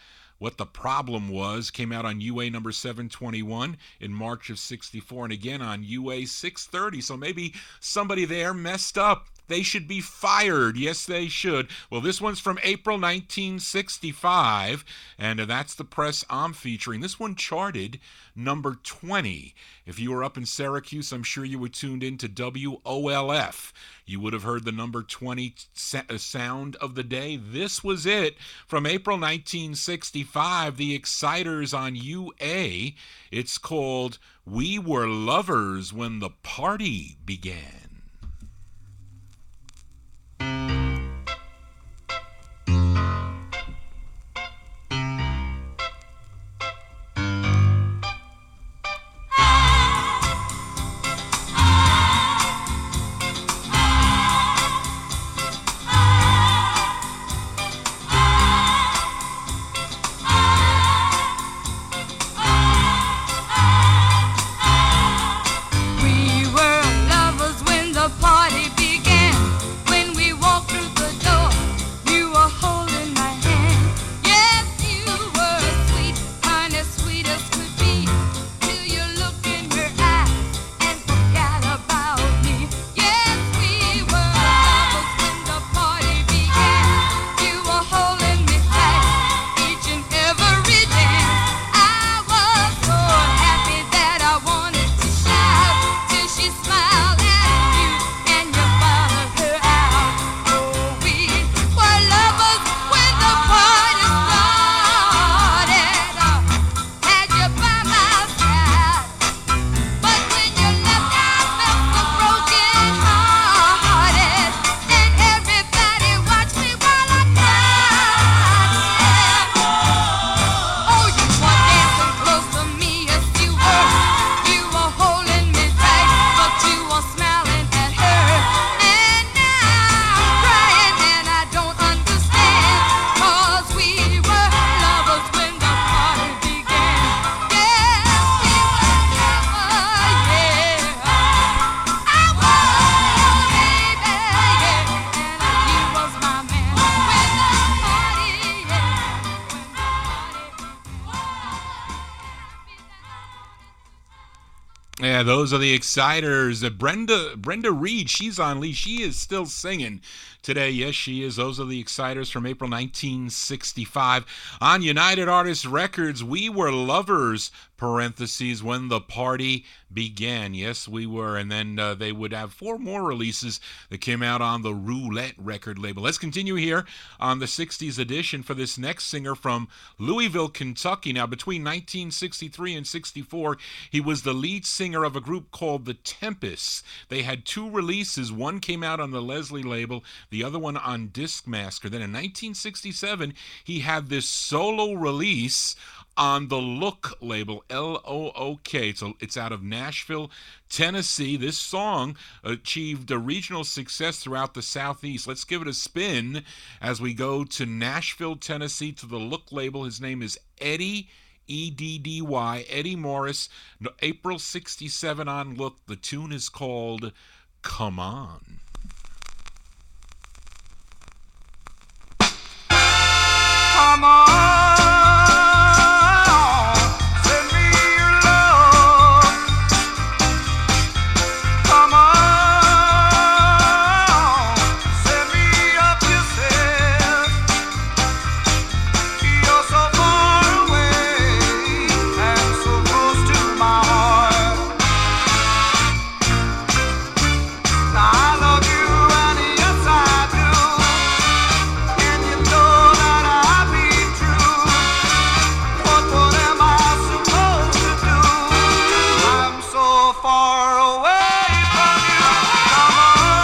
problem was. Came out on UA number 721 in March of '64, and again on UA 630. So maybe somebody there messed up. They should be fired. Yes, they should. Well, this one's from April 1965, and that's the press I'm featuring. This one charted number 20. If you were up in Syracuse, I'm sure you were tuned in to WOLF. You would have heard the number 20 sound of the day. This was it from April 1965. The Exciters on UA. It's called We Were Lovers When the Party Began. Yeah, those are the Exciters. Brenda Reed, she's on lead. She is still singing today. Yes, she is. Those are the Exciters from April 1965. On United Artists Records, We Were Lovers, parentheses, when the party began. Yes, we were. And then they would have 4 more releases that came out on the Roulette record label. Let's continue here on the 60s edition for this next singer from Louisville, Kentucky. Now, between 1963 and 64, he was the lead singer of a group called The Tempests. They had 2 releases. One came out on the Leslie label, the other one on Discmaster. Then in 1967, he had this solo release on the Look label, L-O-O-K. So it's out of Nashville, Tennessee. This song achieved a regional success throughout the Southeast. Let's give it a spin as we go to Nashville, Tennessee, to the Look label. His name is Eddie, E-D-D-Y, Eddie Morris, April 67 on Look. The tune is called Come On. Come on, send me your love. Come on, send me a kisses. You're so far away and so close to my heart. Now I love you and yes I do. And you know that I'll be true. But what am I supposed to do? I'm so far away from you. Come on,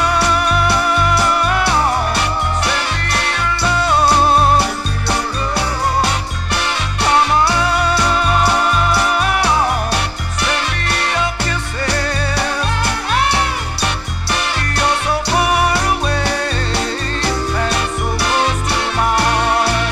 send me your love. Come on, send me your kisses. You're so far away and so close to my heart.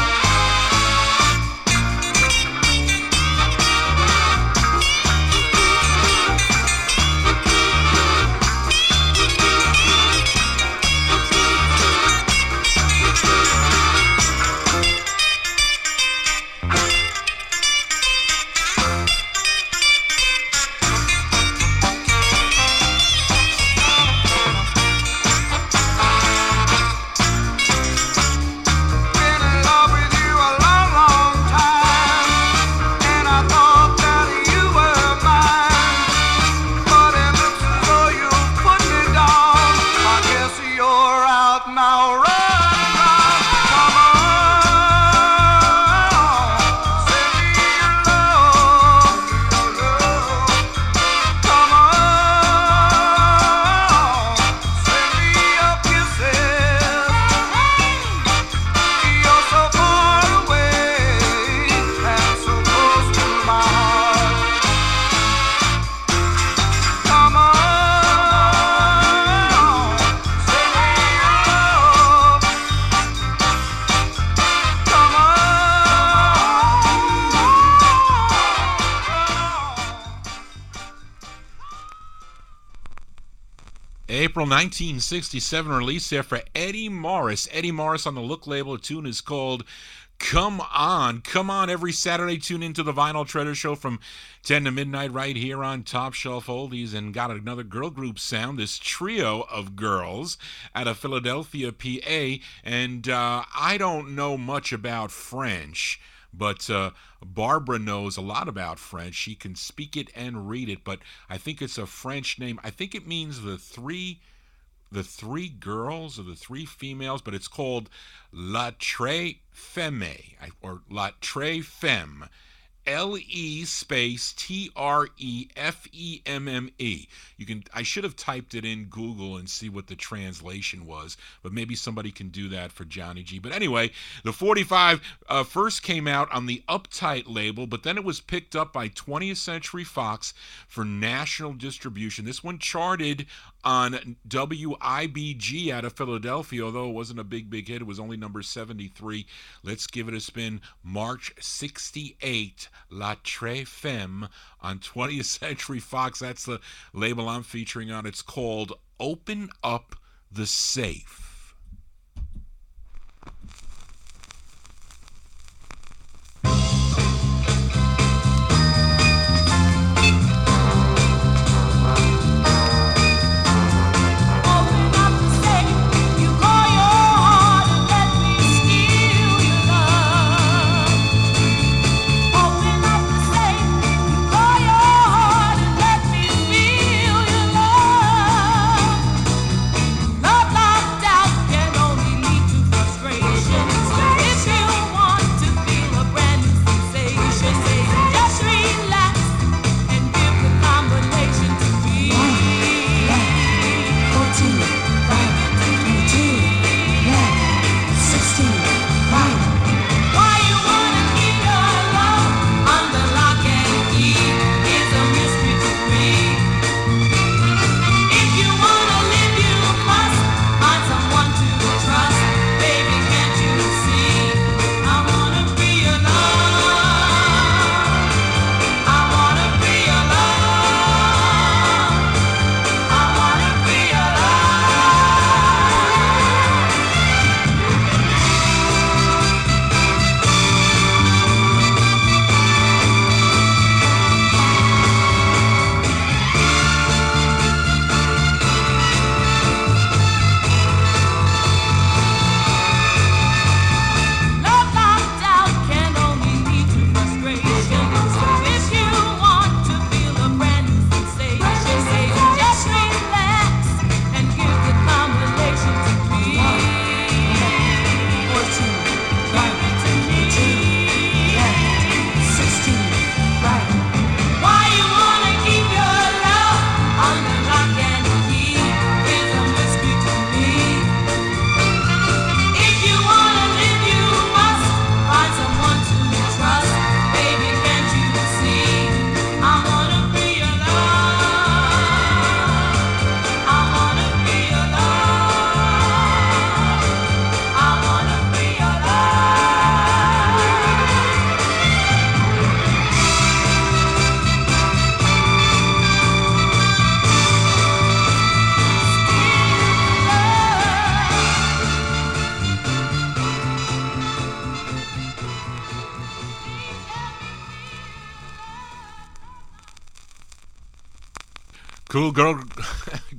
Been in love with you a long, long time, and I thought that you were mine. But it looks as though you put me down. I guess you're out now, running round. Come on, send me your love. Come on, send me your kisses. You're so far away and so close to my heart. Come on, send me your love. Come on. April 1967 release there for Eddie Morris. Eddie Morris on the Look label. The tune is called Come On. Come on every Saturday. Tune into the Vinyl Treasure Show from 10 to midnight right here on Top Shelf Oldies. And got another girl group sound, this trio of girls out of Philadelphia, PA. And I don't know much about French, but Barbara knows a lot about French. She can speak it and read it, but I think it's a French name. I think it means the three girls or the 3 females, but it's called La Tre Femme or La Tre Femme. L-E space T-R-E-F-E-M-M-E. I should have typed it in Google and see what the translation was, but maybe somebody can do that for Johnny G. But anyway, the 45 first came out on the Uptight label, but then it was picked up by 20th Century Fox for national distribution. This one charted on WIBG out of Philadelphia, although it wasn't a big hit. It was only number 73. Let's give it a spin. March 68. La Tre Femme on 20th Century Fox. That's the label I'm featuring on. It's called Open Up the Safe. Cool girl,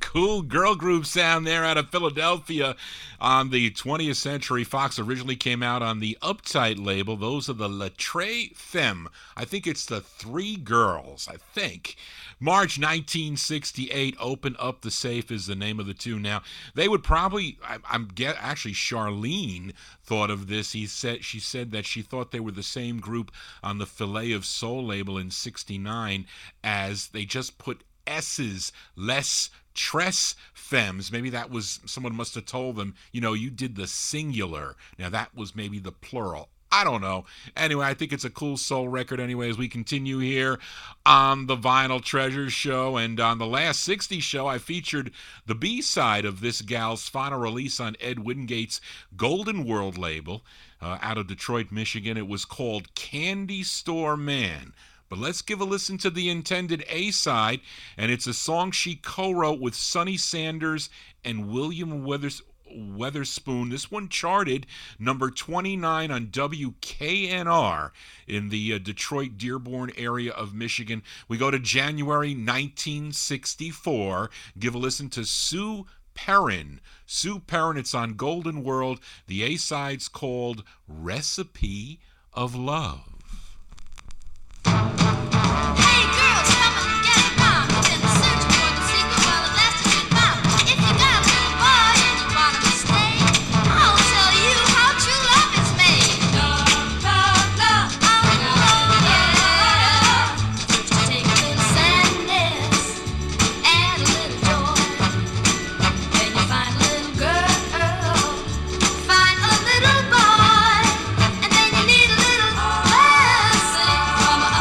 cool girl group sound there out of Philadelphia on the 20th Century Fox. Originally came out on the Uptight label. Those are the Lettre Femme. I think it's the Three Girls, I think. March 1968, Open Up the Safe is the name of the tune. Now, they would probably, actually Charlene thought of this. She said that she thought they were the same group on the Filet of Soul label in 69, as they just put S's, Les Tres Femmes. Maybe that was, someone must have told them, you did the singular. Now that was maybe the plural. I don't know. Anyway, I think it's a cool soul record anyway as we continue here on the Vinyl Treasures show. And on the last 60s show, I featured the B-side of this gal's final release on Ed Wingate's Golden World label out of Detroit, Michigan. It was called Candy Store Man. But let's give a listen to the intended A-side, and it's a song she co-wrote with Sonny Sanders and William Weatherspoon. This one charted number 29 on WKNR in the Detroit Dearborn area of Michigan. We go to January 1964. Give a listen to Sue Perrin. Sue Perrin, it's on Golden World. The A-side's called Recipe of Love. Hey girls, come and get it now. In the search for the secret, well, at last it's been found. If you got a little boy and you want him to stay, I'll tell you how true love is made. Love, love, love, oh yeah. Just take a little sadness and a little joy. When you find a little girl, find a little boy, and then you need a little blessing from a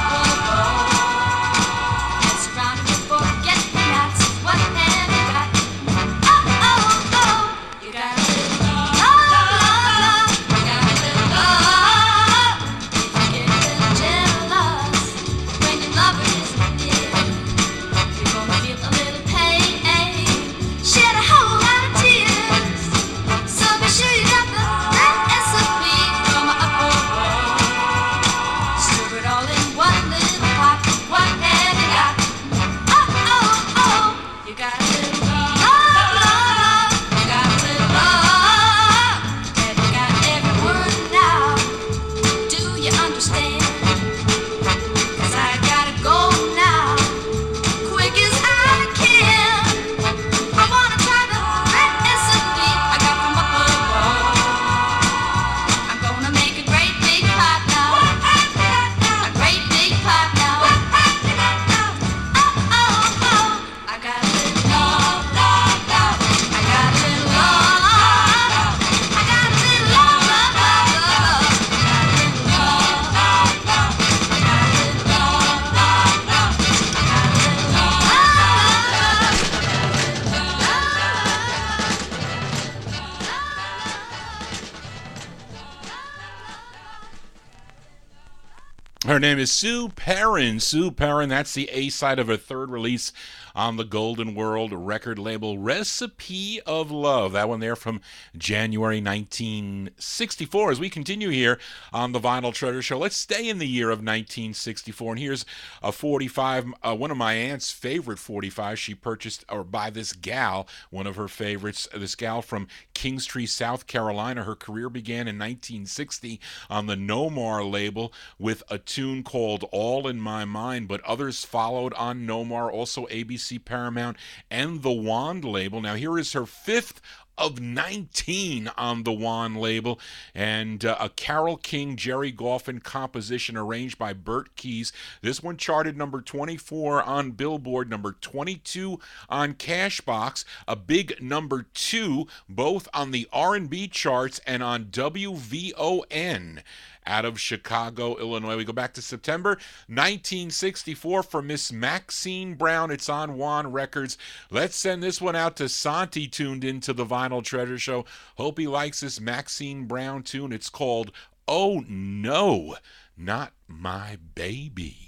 Her name is Sue Perrin. Sue Perrin, that's the A-side of her third release on the Golden World record label, Recipe of Love. That one there from January 1964. As we continue here on the Vinyl Treasure Show, let's stay in the year of 1964. And here's a 45, one of my aunt's favorite 45. She purchased, or by this gal, one of her favorites, this gal from Kingstree, South Carolina. Her career began in 1960 on the Nomar label with a tune called All in My Mind, but others followed on Nomar, also ABC, Paramount, and the Wand label. Now here is her fifth of 19 on the Wand label, and a Carole King, Jerry Goffin composition arranged by Bert Keys. This one charted number 24 on Billboard, number 22 on Cashbox, a big number 2 both on the R&B charts and on WVON out of Chicago, Illinois. We go back to September 1964 for Miss Maxine Brown. It's on Wand Records. Let's send this one out to Santi, tuned into the Vinyl Treasure Show. Hope he likes this Maxine Brown tune. It's called Oh No, Not My Baby.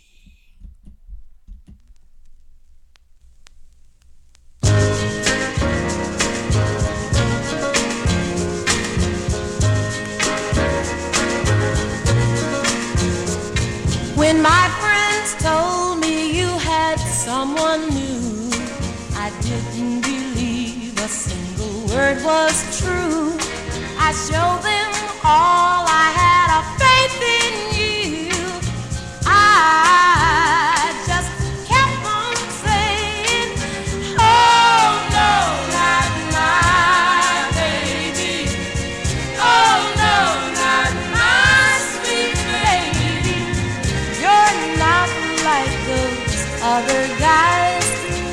When my friends told me you had someone new, didn't believe a single word was true. I showed them all I had of faith in you. I just kept on saying, oh no, not my baby. Oh no, not my sweet baby. You're not like those other guys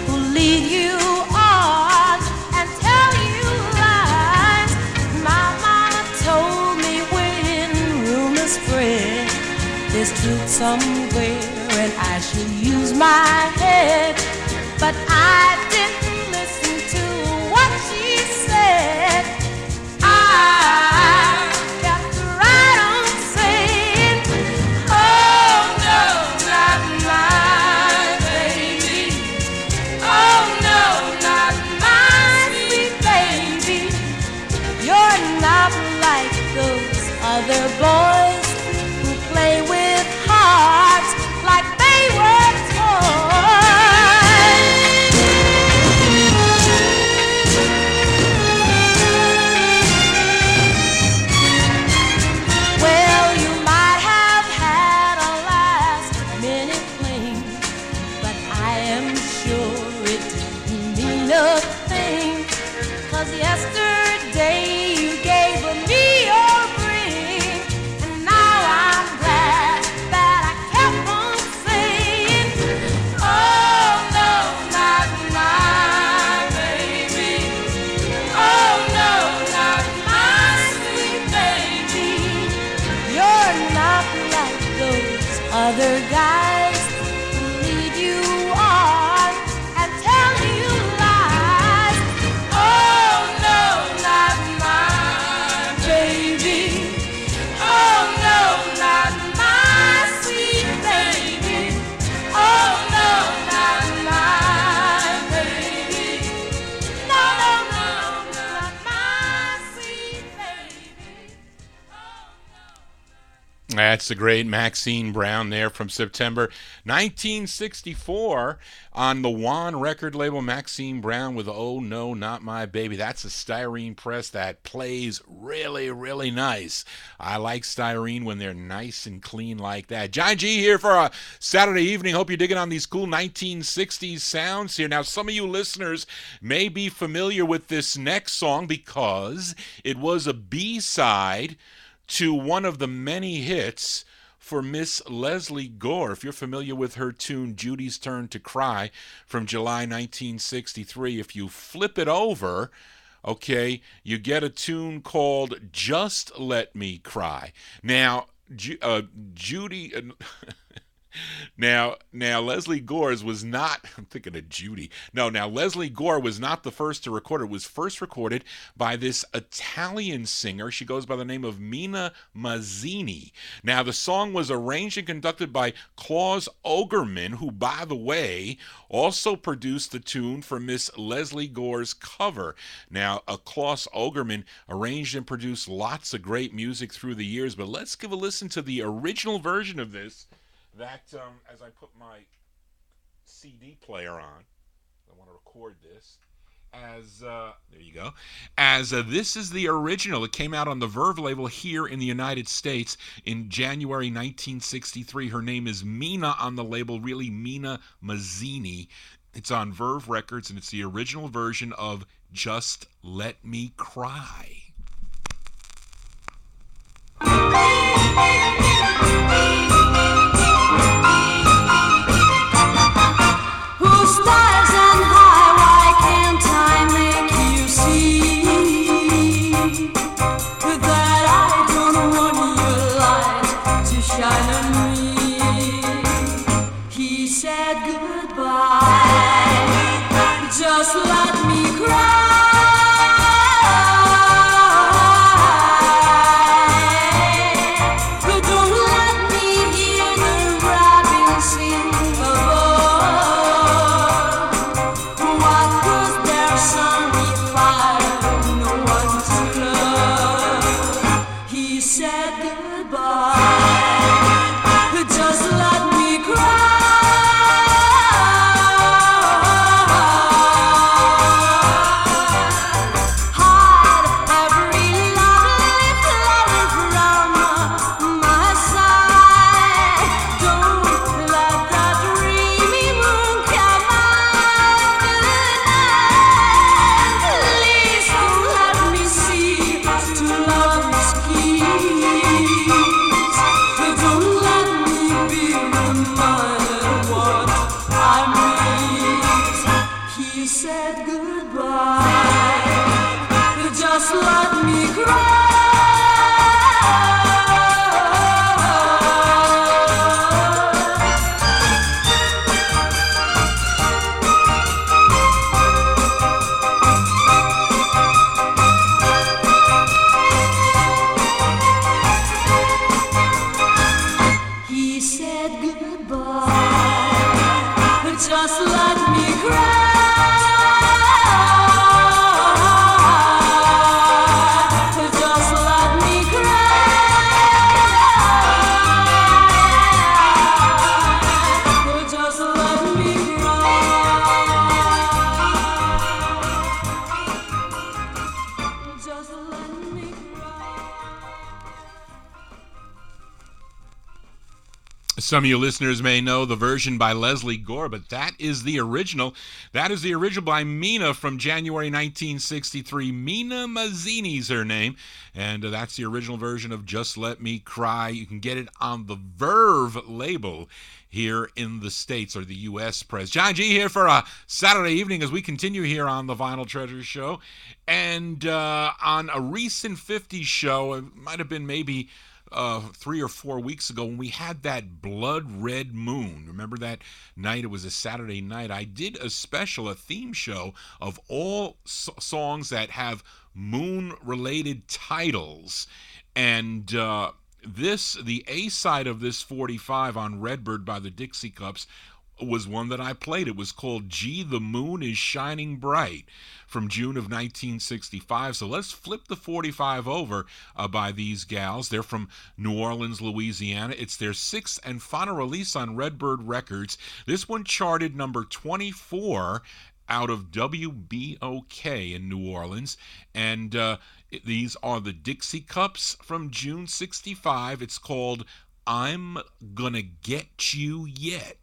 who lead you on and tell you lies. My mama told me when rumors spread there's truth somewhere and I should use my head, but I didn't listen to what she said. I kept right on saying, oh no, not my baby. Oh no, not my sweet baby. You're not like those other boys who play with hearts like they were toys. Well, you might have had a last minute fling, but I am sure it didn't mean a thing. 'Cause yesterday you gave me your ring, and now I'm glad that I kept on saying, oh no, not my baby. Oh no, not my sweet baby. You're not like those other guys who lead you on and tell you lies. Oh no, not my baby. Oh no, not my sweet baby. Oh no, not my baby. No, no, no, not my sweet baby. Oh no. That's the great Maxine Brown there from September 1964 on the Juan record label. Maxine Brown with Oh No, Not My Baby. That's a styrene press that plays really, really nice. I like styrene when they're nice and clean like that. John G here for a Saturday evening. Hope you're digging on these cool 1960s sounds here. Now, some of you listeners may be familiar with this next song because it was a B-side to one of the many hits for Miss Leslie Gore. If you're familiar with her tune Judy's Turn to Cry from July 1963, if you flip it over, okay, you get a tune called Just Let Me Cry. Now, Judy... Now Leslie Gore's was not, I'm thinking of Judy. No, now Leslie Gore was not the first to record it. It was first recorded by this Italian singer. She goes by the name of Mina Mazzini. Now the song was arranged and conducted by Claus Ogerman, who, by the way, also produced the tune for Miss Leslie Gore's cover. Now, Claus Ogerman arranged and produced lots of great music through the years, but let's give a listen to the original version of this. That, as I put my CD player on, I want to record this, as, there you go, as this is the original. It came out on the Verve label here in the United States in January 1963. Her name is Mina on the label, really Mina Mazzini. It's on Verve Records, and it's the original version of Just Let Me Cry. Stars and high, why can't I make you see that I don't want your light to shine on me? He said goodbye, just let me cry. Don't let me hear the robin sing What was their song if I had no one to love? He said goodbye, just let me cry. reminded what I mean. He said goodbye, just let me cry. He said goodbye, just let me cry. Just let me cry. Just let me cry. Just let me cry. Some of you listeners may know the version by Leslie Gore, but that is the original. That is the original by Mina from January 1963. Mina Mazzini's her name, and that's the original version of Just Let Me Cry. You can get it on the Verve label here in the States, or the U.S. press. John G here for a Saturday evening as we continue here on the Vinyl Treasure Show. And on a recent 50s show, it might have been maybe 3 or 4 weeks ago when we had that blood red moon. Remember that night? It was a Saturday night. I did a theme show of all songs that have moon related titles. And the A side of this 45 on Redbird by the Dixie Cups was one that I played. It was called Gee, the Moon is Shining Bright from June of 1965. So let's flip the 45 over by these gals. They're from New Orleans, Louisiana. It's their 6th and final release on Redbird Records. This one charted number 24 out of WBOK in New Orleans. And these are the Dixie Cups from June 65. It's called I'm Gonna Get You Yet.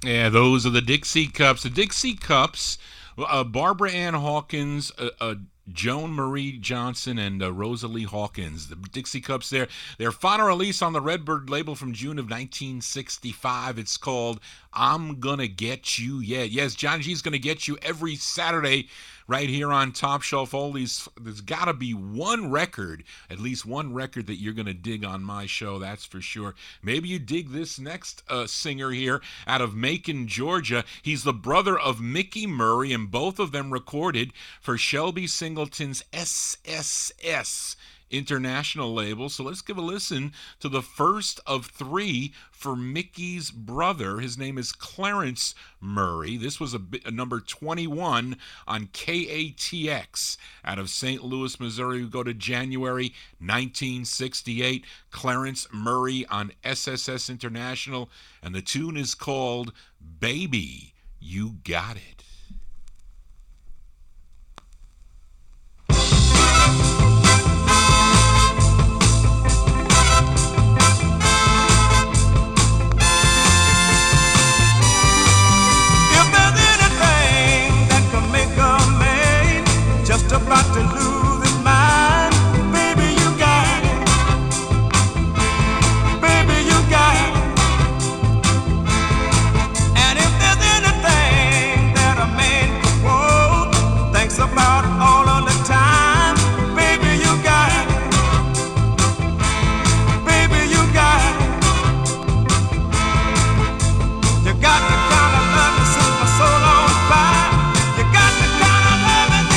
Yeah, those are the Dixie Cups. The Dixie Cups, Barbara Ann Hawkins, Joan Marie Johnson and Rosalie Hawkins. The Dixie Cups there. Their final release on the Redbird label from June of 1965. It's called I'm Gonna Get You. Yeah, yes, Johnny G's Gonna Get You every Saturday right here on Top Shelf Oldies. There's got to be one record, at least one record that you're going to dig on my show, that's for sure. Maybe you dig this next singer here out of Macon, Georgia. He's the brother of Mickey Murray, and both of them recorded for Shelby Singleton's SSS international label. So let's give a listen to the first of three for Mickey's brother. His name is Clarence Murray. This was a number 21 on KATX out of St. Louis, Missouri. We go to January 1968. Clarence Murray on SSS International, and the tune is called Baby, You Got It. About to lose his mind, baby, you got it. Baby, you got it. And if there's anything that a man could want, thinks about all of the time, baby, you got it. Baby, you got it. You got the kind of love that sets my soul on fire. You got the kind of love that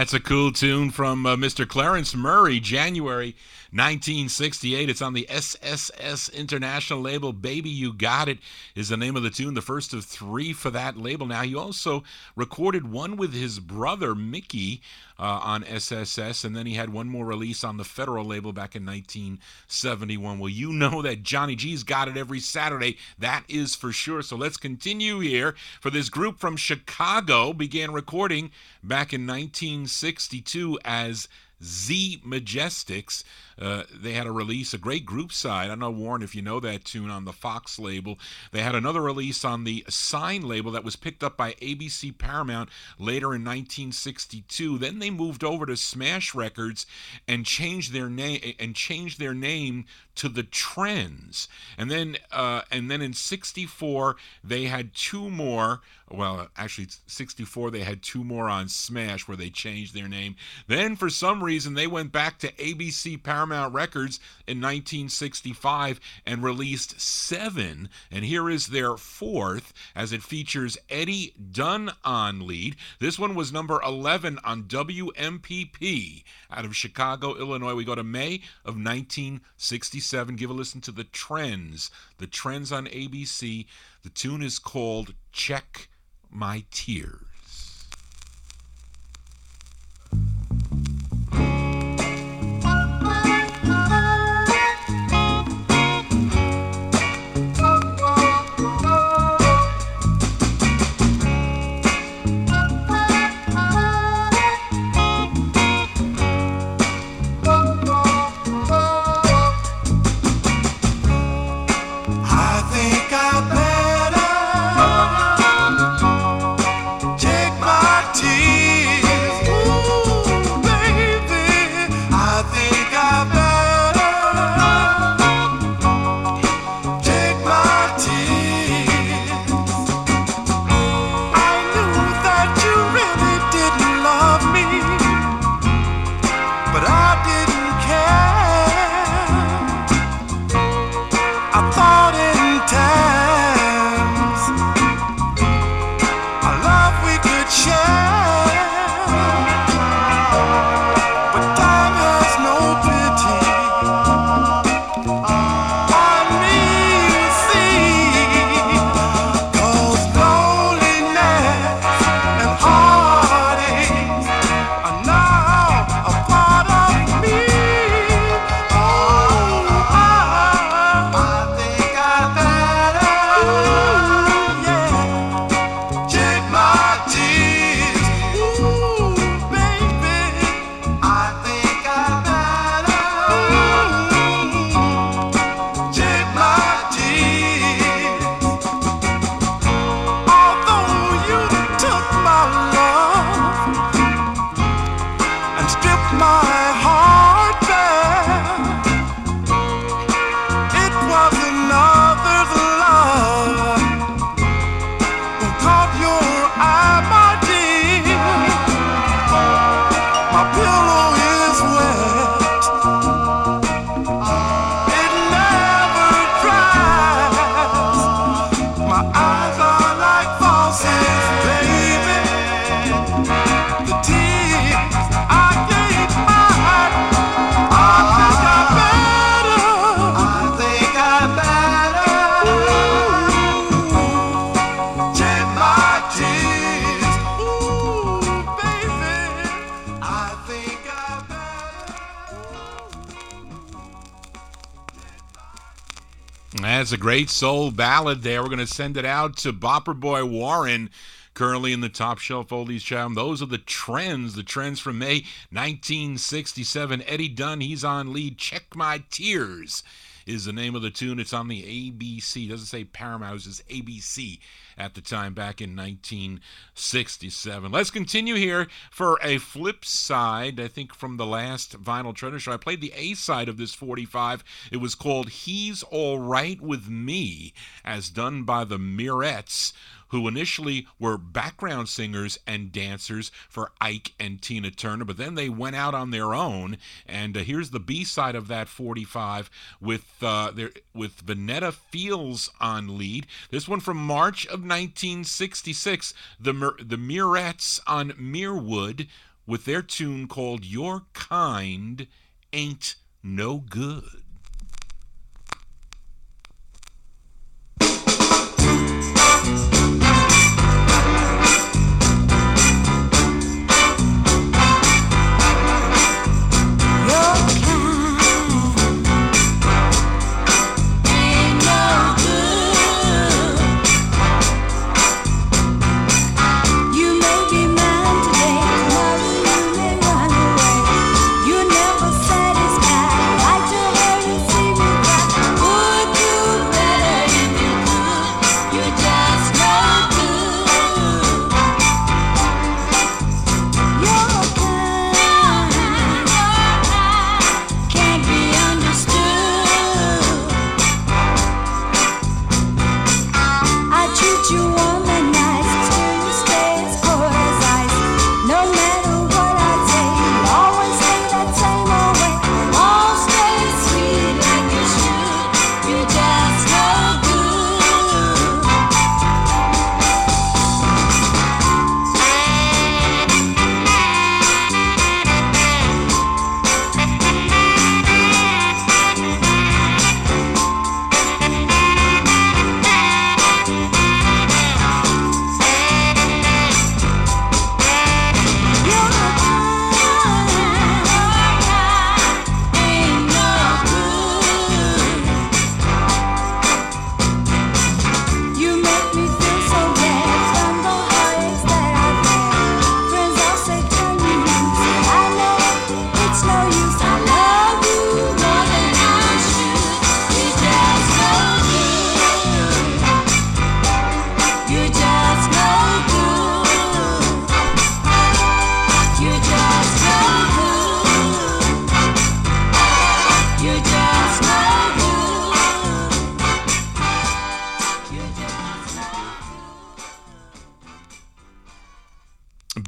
That's a cool tune from Mr. Clarence Murray, January 1968. It's on the SSS International label. Baby, You Got It is the name of the tune, the first of three for that label. Now, he also recorded one with his brother, Mickey, on SSS, and then he had one more release on the Federal label back in 1971. Well, you know that Johnny G's got it every Saturday. That is for sure. So let's continue here. For this group from Chicago, began recording back in 1962 as Z Majestics. They had a release, a great group side. I don't know, Warren, if you know that tune, on the Fox label. They had another release on the Sign label that was picked up by ABC Paramount later in 1962. Then they moved over to Smash Records and changed their name to the Trends. And then in 64 they had two more. Well, actually, 64 they had two more on Smash where they changed their name. Then for some reason, they went back to ABC Paramount Records in 1965 and released 7, and here is their 4th, as it features Eddie Dunn on lead. This one was number 11 on WMPP out of Chicago, Illinois. We go to May of 1967. Give a listen to The Trends. The Trends on ABC. The tune is called Check My Tears. That's a great soul ballad there. We're going to send it out to Bopper Boy Warren, currently in the Top Shelf Oldies chart. Those are the trends from May 1967. Eddie Dunn, he's on lead. Check My Tears is the name of the tune. It's on the ABC. It doesn't say Paramount, it says ABC at the time, back in 1967. Let's continue here for a flip side, I think, from the last Vinyl Treasure Show. I played the A side of this 45. It was called He's All Right With Me, as done by the Mirettes, who initially were background singers and dancers for Ike and Tina Turner, but then they went out on their own. And here's the B-side of that 45 with Vanetta Fields on lead. This one from March of 1966, the Mirettes on Merewood with their tune called Your Kind Ain't No Good. You never satisfied, like to hear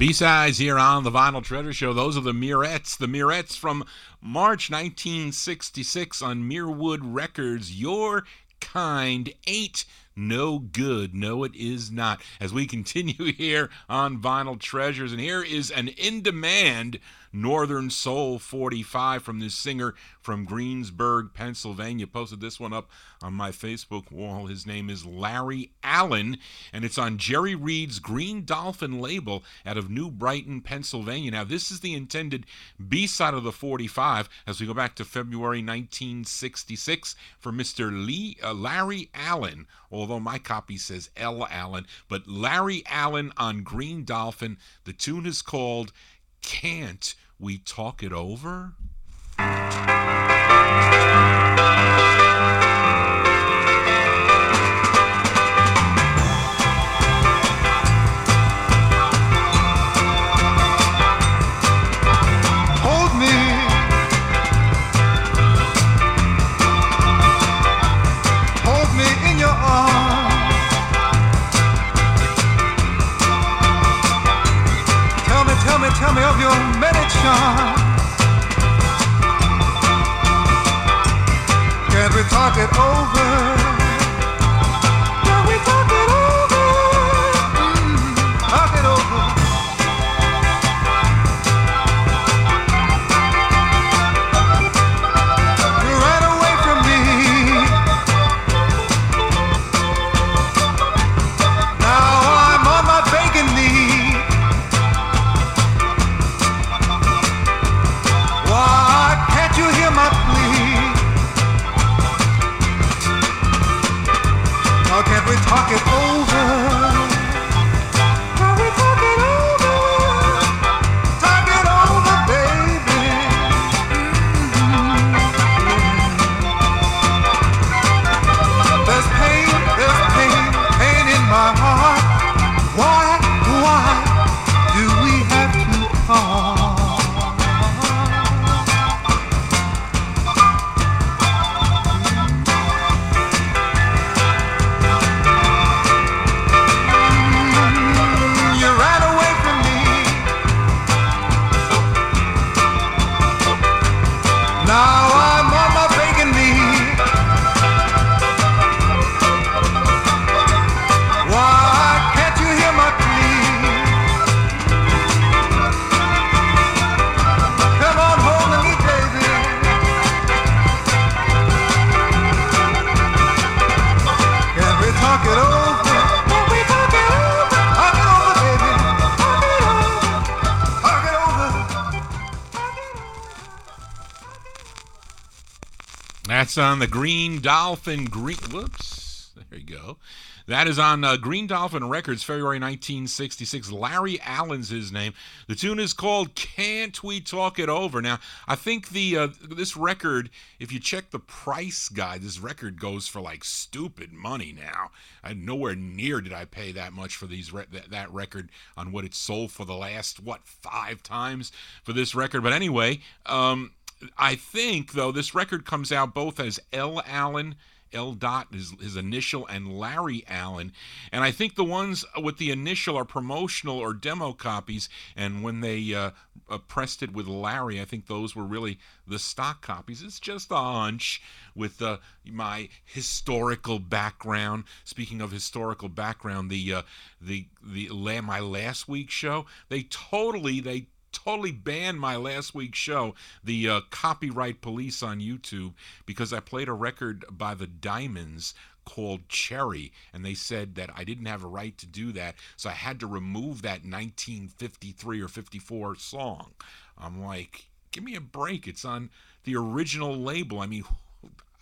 B-sides here on the Vinyl Treasure Show. Those are the Murettes. The Murettes from March 1966 on Mirwood Records. Your Kind Ain't No Good. No, it is not. As we continue here on Vinyl Treasures. And here is an in-demand Northern Soul 45 from this singer from Greensburg, Pennsylvania. Posted this one up on my Facebook wall. His name is Larry Allen, and it's on Jerry Reed's Green Dolphin label out of New Brighton, Pennsylvania. Now, this is the intended B-side of the 45 as we go back to February 1966 for Mr. Larry Allen, although my copy says L. Allen, but Larry Allen on Green Dolphin. The tune is called Can't We Talk It Over? Hold me, hold me in your arms. Tell me of your many charms. Can't we talk it over? Can we talk it over? Talk it over. You ran away from me. Now I'm on my begging knees. Why can't you hear my plea? Now can't we talk it over? Can we talk it over? Talk it over, baby. There's pain in my heart. Why do we have to part? That's on the Green Dolphin. Whoops. There you go. That is on Green Dolphin Records, February 1966. Larry Allen's his name. The tune is called Can't We Talk It Over? Now, I think this record, if you check the price guide, this record goes for like stupid money now. Nowhere near did I pay that much for that record on what it sold for the last, 5 times for this record. But anyway, I think, though, this record comes out both as L. Allen, L. Dot, his initial, and Larry Allen. And I think the ones with the initial are promotional or demo copies. And when they pressed it with Larry, I think those were really the stock copies. It's just a hunch with my historical background. Speaking of historical background, my last week's show, they totally banned my last week's show, the copyright police on YouTube, because I played a record by the Diamonds called Cherry, and they said that I didn't have a right to do that, so I had to remove that 1953 or 54 song. I'm like, give me a break. It's on the original label. I mean,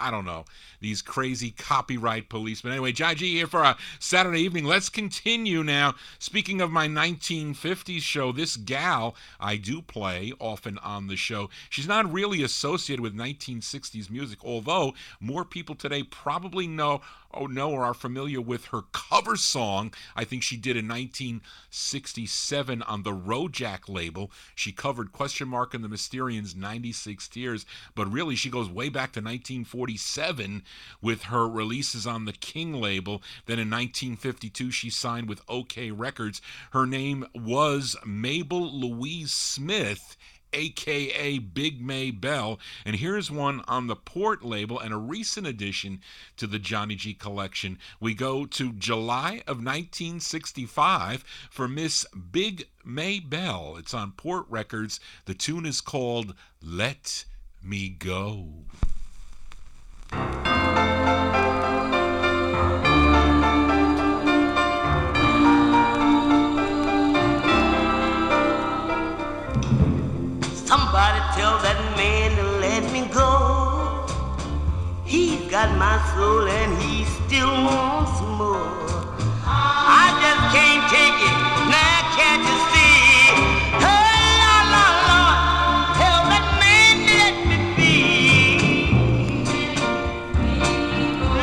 I don't know, these crazy copyright police. But anyway, Johnny G here for a Saturday evening. Let's continue now. Speaking of my 1950s show, this gal I do play often on the show. She's not really associated with 1960s music, although more people today probably know know or are familiar with her cover song. I think she did in 1967 on the Rojack label. She covered Question Mark and the Mysterians' 96 Tears, but really she goes way back to 1947 with her releases on the King label. Then in 1952 she signed with OK Records. Her name was Mabel Louise Smith, aka Big May Bell, and here's one on the Port label and a recent addition to the Johnny G collection. We go to July of 1965 for Miss Big May Bell. It's on Port Records. The tune is called Let Me Go. Somebody tell that man to let me go. He's got my soul and he still wants more. I just can't take it, now can't you see? Hey, Lord, Lord, Lord, tell that man to let me be.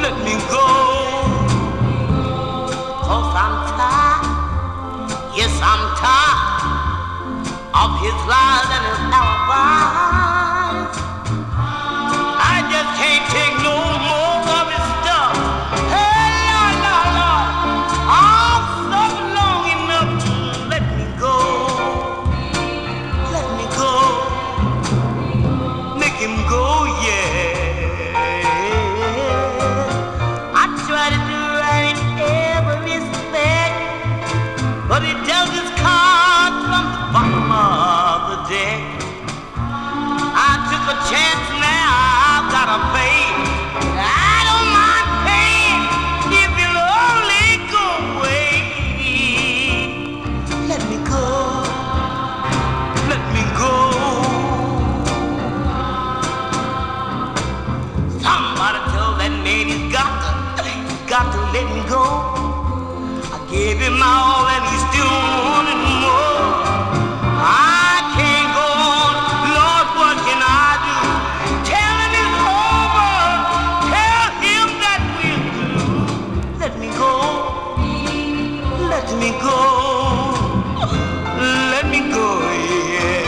Let me go, 'cause I'm tired. Yes, I'm tired of his lies and his alibis. I just can't take no more of his stuff. Hey, Lord, Lord, Lord, I've suffered long enough. Let me go. Let me go. Make him go, yeah. I try to do right in every respect, but he dealt his cards from the bottom of the deck. I took a chance, now I've gotta pay. I don't mind paying if you'll only go away. Let me go. Let me go. Somebody tell that man he's got to let me go. I gave him my all and he still wanted more. I can't go on, Lord, what can I do? Tell him it's over, tell him that we're through. Let me go, let me go, let me go, yeah.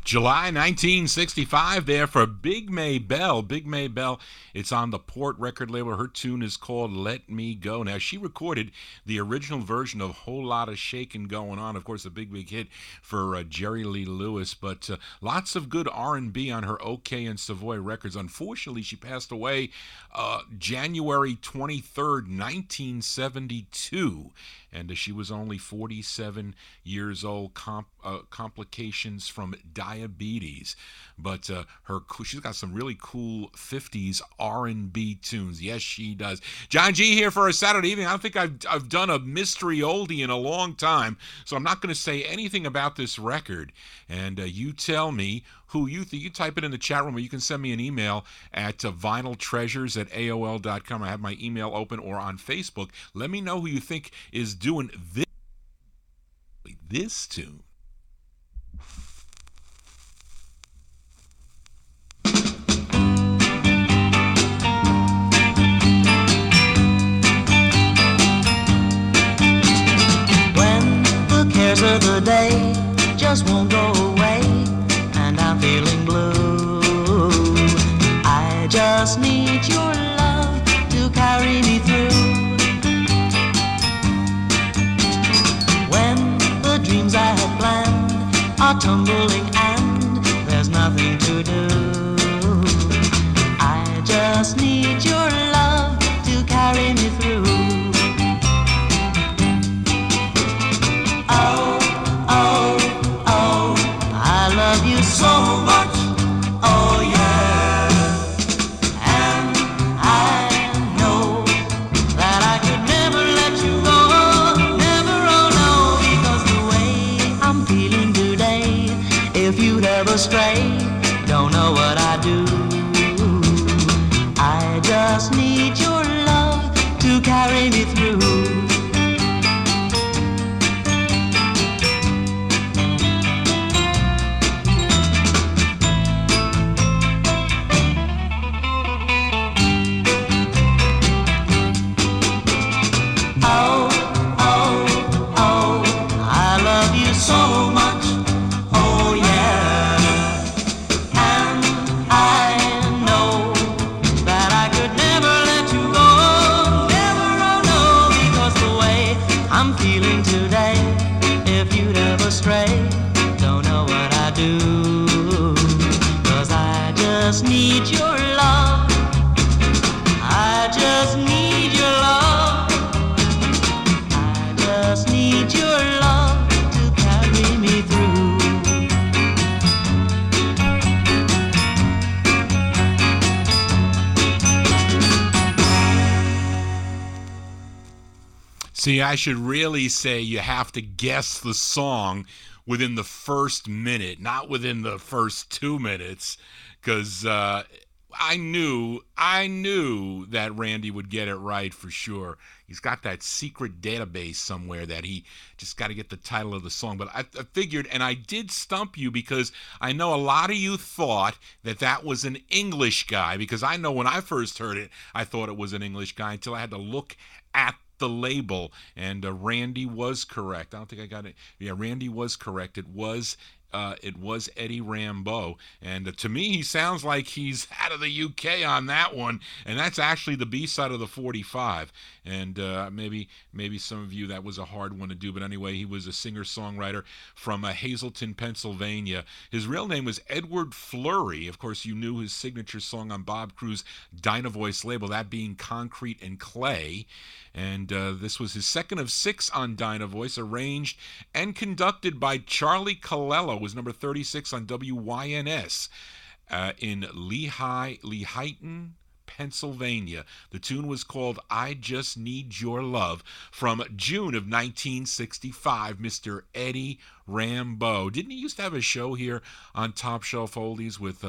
July 1965 there for Big May Bell. Big May Bell, it's on the Port record label. Her tune is called Let Me Go. Now, she recorded the original version of Whole Lotta Shakin' Going On, of course, a big hit for Jerry Lee Lewis, but lots of good R&B on her OK and Savoy records. Unfortunately, she passed away January 23rd, 1972, and she was only 47 years old. Complications from diabetes, but she's got some really cool 50s R&B tunes. Yes, she does. John G here for a Saturday evening. I don't think I've done a mystery oldie in a long time, so I'm not going to say anything about this record. And you tell me who you think. You type it in the chat room, or you can send me an email at vinyltreasures@aol.com. I have my email open, or on Facebook. Let me know who you think is doing this tune. Cares of the day just won't go away, and I'm feeling blue. I just need your love to carry me through. When the dreams I had planned are tumbling and there's nothing to do, I just need your love to carry me through. So much, oh yeah, and I know that I could never let you go, never, oh no, because the way I'm feeling today, if you'd ever stray, don't know what I'd do. carry me through. Oh, oh, oh, I love you so much. Oh yeah. And I know that I could never let you go. Never, oh no, because the way I'm feeling today, if you'd ever stray, don't know what I do. 'Cause I just need your love. I just need your love. I just need your love to carry me through. See, I should really say you have to guess the song within the first minute, not within the first 2 minutes, because I knew that Randy would get it right for sure. He's got that secret database somewhere that he just got to get the title of the song. But I figured, and I did stump you because I know a lot of you thought that was an English guy, because I know when I first heard it, I thought it was an English guy until I had to look at the label, and Randy was correct. I don't think I got it. Yeah, Randy was correct. It was Eddie Rambeau, and to me, he sounds like he's out of the UK on that one, and that's actually the B-side of the 45. And maybe some of you, that was a hard one to do, but anyway, he was a singer-songwriter from Hazleton, Pennsylvania. His real name was Edward Fleury. Of course, you knew his signature song on Bob Crew's Dynavoice label, that being Concrete and Clay. And this was his second of 6 on Dynavoice, arranged and conducted by Charlie Colello. It was number 36 on WYNS in Lehighton, Pennsylvania. The tune was called I Just Need Your Love, from June of 1965, Mr. Eddie Rambeau. Didn't he used to have a show here on Top Shelf Oldies with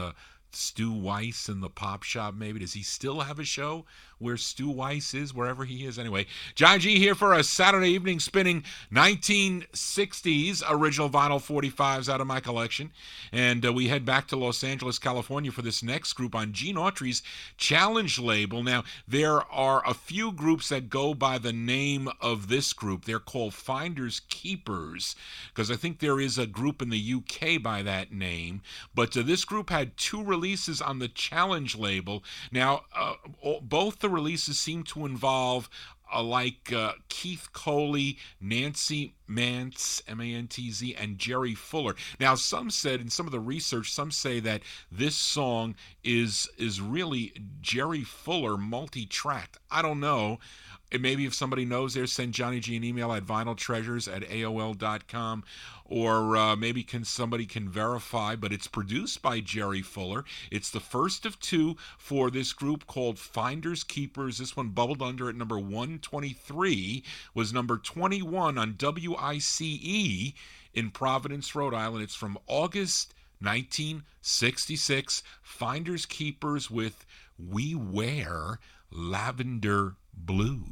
Stu Weiss and the Pop Shop, maybe? Does he still have a show where Stu Weiss is, wherever he is? Anyway, John G here for a Saturday evening spinning 1960s original vinyl 45s out of my collection. And we head back to Los Angeles, California for this next group on Gene Autry's Challenge label. Now, there are a few groups that go by the name of this group. They're called Finders Keepers, because I think there is a group in the UK by that name. But this group had 2 releases on the Challenge label. Now, both the releases seem to involve Keith Coley, Nancy Mantz, M-A-N-T-Z, and Jerry Fuller. Now, some said, in some of the research, some say that this song is really Jerry Fuller multi-tracked. I don't know. And maybe if somebody knows there, send Johnny G an email at vinyltreasures@aol.com, or maybe somebody can verify, but it's produced by Jerry Fuller. It's the first of 2 for this group called Finders Keepers. This one bubbled under at number 123, was number 21 on WICE in Providence, Rhode Island. It's from August 1966. Finders Keepers with We Wear Lavender Blue.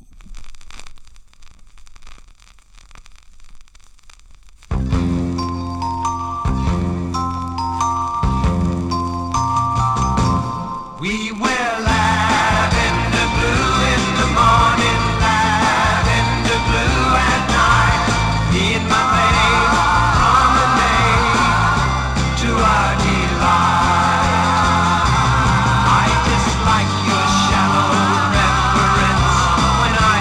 We wear lavender blue in the morning, lavender blue at night. In my babe, promenade to our delight. I dislike your shallow reverence when I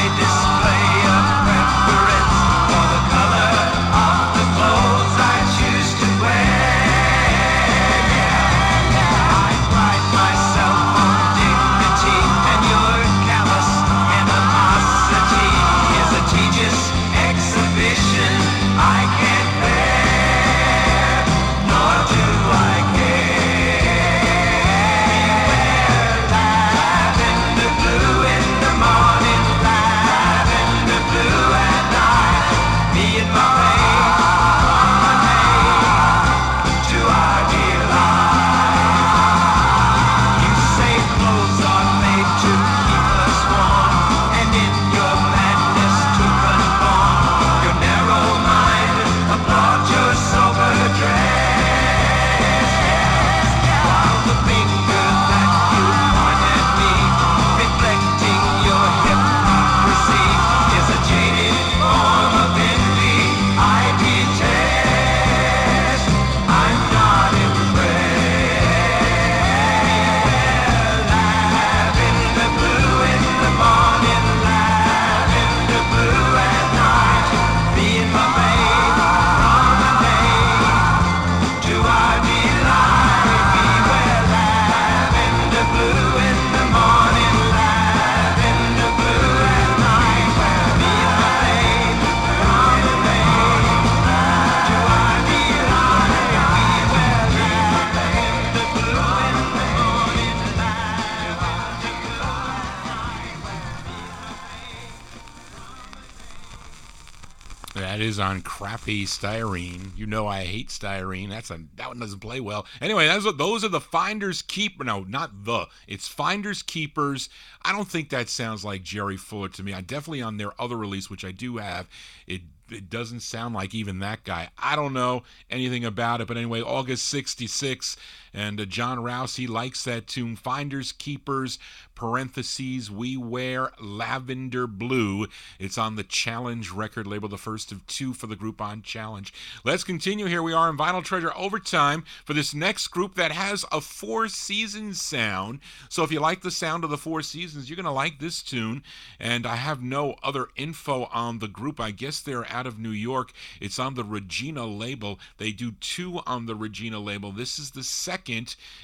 is on crappy styrene. You know I hate styrene. That one doesn't play well. Anyway, those are the Finders Keepers. No, not the. It's Finders Keepers. I don't think that sounds like Jerry Fuller to me. I definitely on their other release, which I do have, it doesn't sound like even that guy. I don't know anything about it, but anyway, August 66, and John Rouse, he likes that tune. Finders Keepers, parentheses, We Wear Lavender Blue. It's on the Challenge record label, the first of two for the group on Challenge. Let's continue. Here we are in Vinyl Treasure Overtime for this next group that has a Four Seasons sound. So if you like the sound of the Four Seasons, you're going to like this tune. And I have no other info on the group. I guess they're out of New York. It's on the Regina label. They do two on the Regina label. This is the second.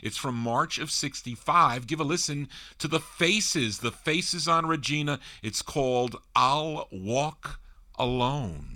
It's from March of 65. Give a listen to the Faces. The Faces on Regina. It's called I'll Walk Alone.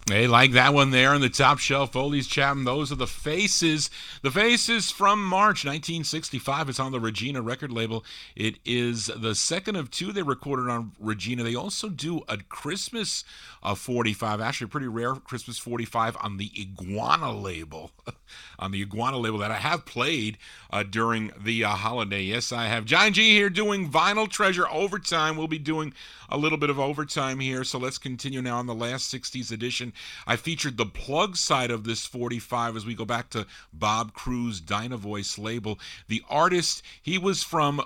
Hey, like that one there on the top shelf, Foley's Chapman. Those are the Faces. The Faces from March 1965. It's on the Regina record label. It is the second of two they recorded on Regina. They also do a Christmas 45, actually a pretty rare Christmas 45 on the Iguana label. On the Iguana label that I have played during the holiday. Yes, I have. John G here doing Vinyl Treasure Overtime. We'll be doing a little bit of overtime here, so let's continue now on the last 60s edition. I featured the plug side of this 45 as we go back to Bob Cruz' Dynavoice label. The artist, he was from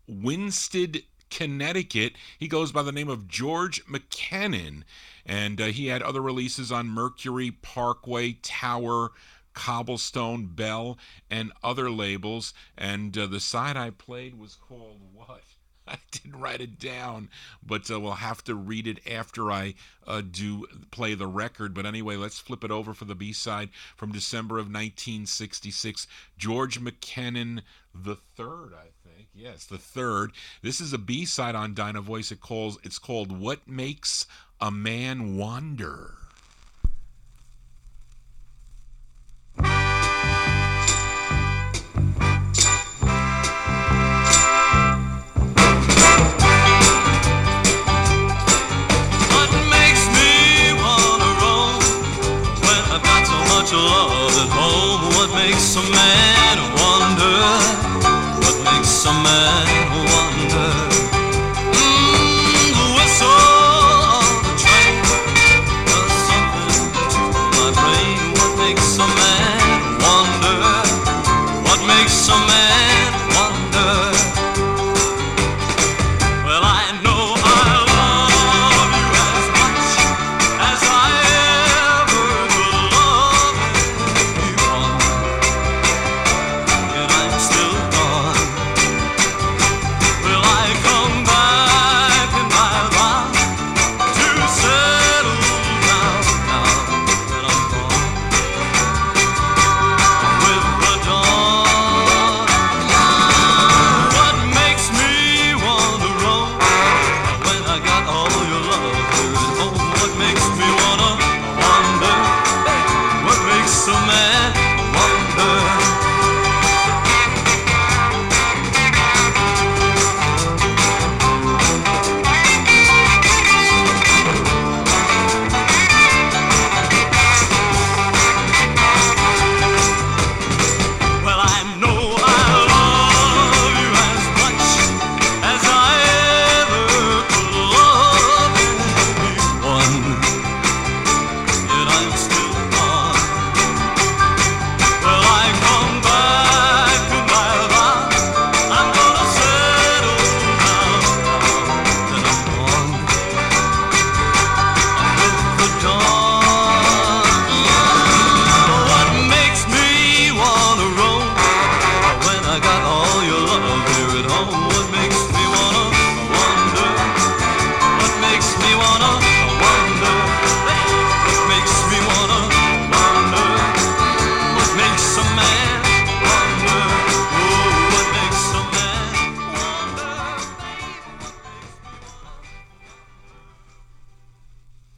Winsted, Connecticut. He goes by the name of George McKennon, and he had other releases on Mercury, Parkway, Tower, Cobblestone, Bell, and other labels. And the side I played was called what? I didn't write it down, but we'll have to read it after I do play the record. But anyway, let's flip it over for the B-side from December of 1966. George McKennon the Third, I think. Yes, the Third. This is a B-side on Dynavoice. It's called What Makes a Man Wander. Love at home, what makes a man wonder? What makes a man wonder? The whistle of the train, the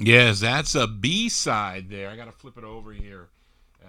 Yes, that's a B-side there. I got to flip it over here.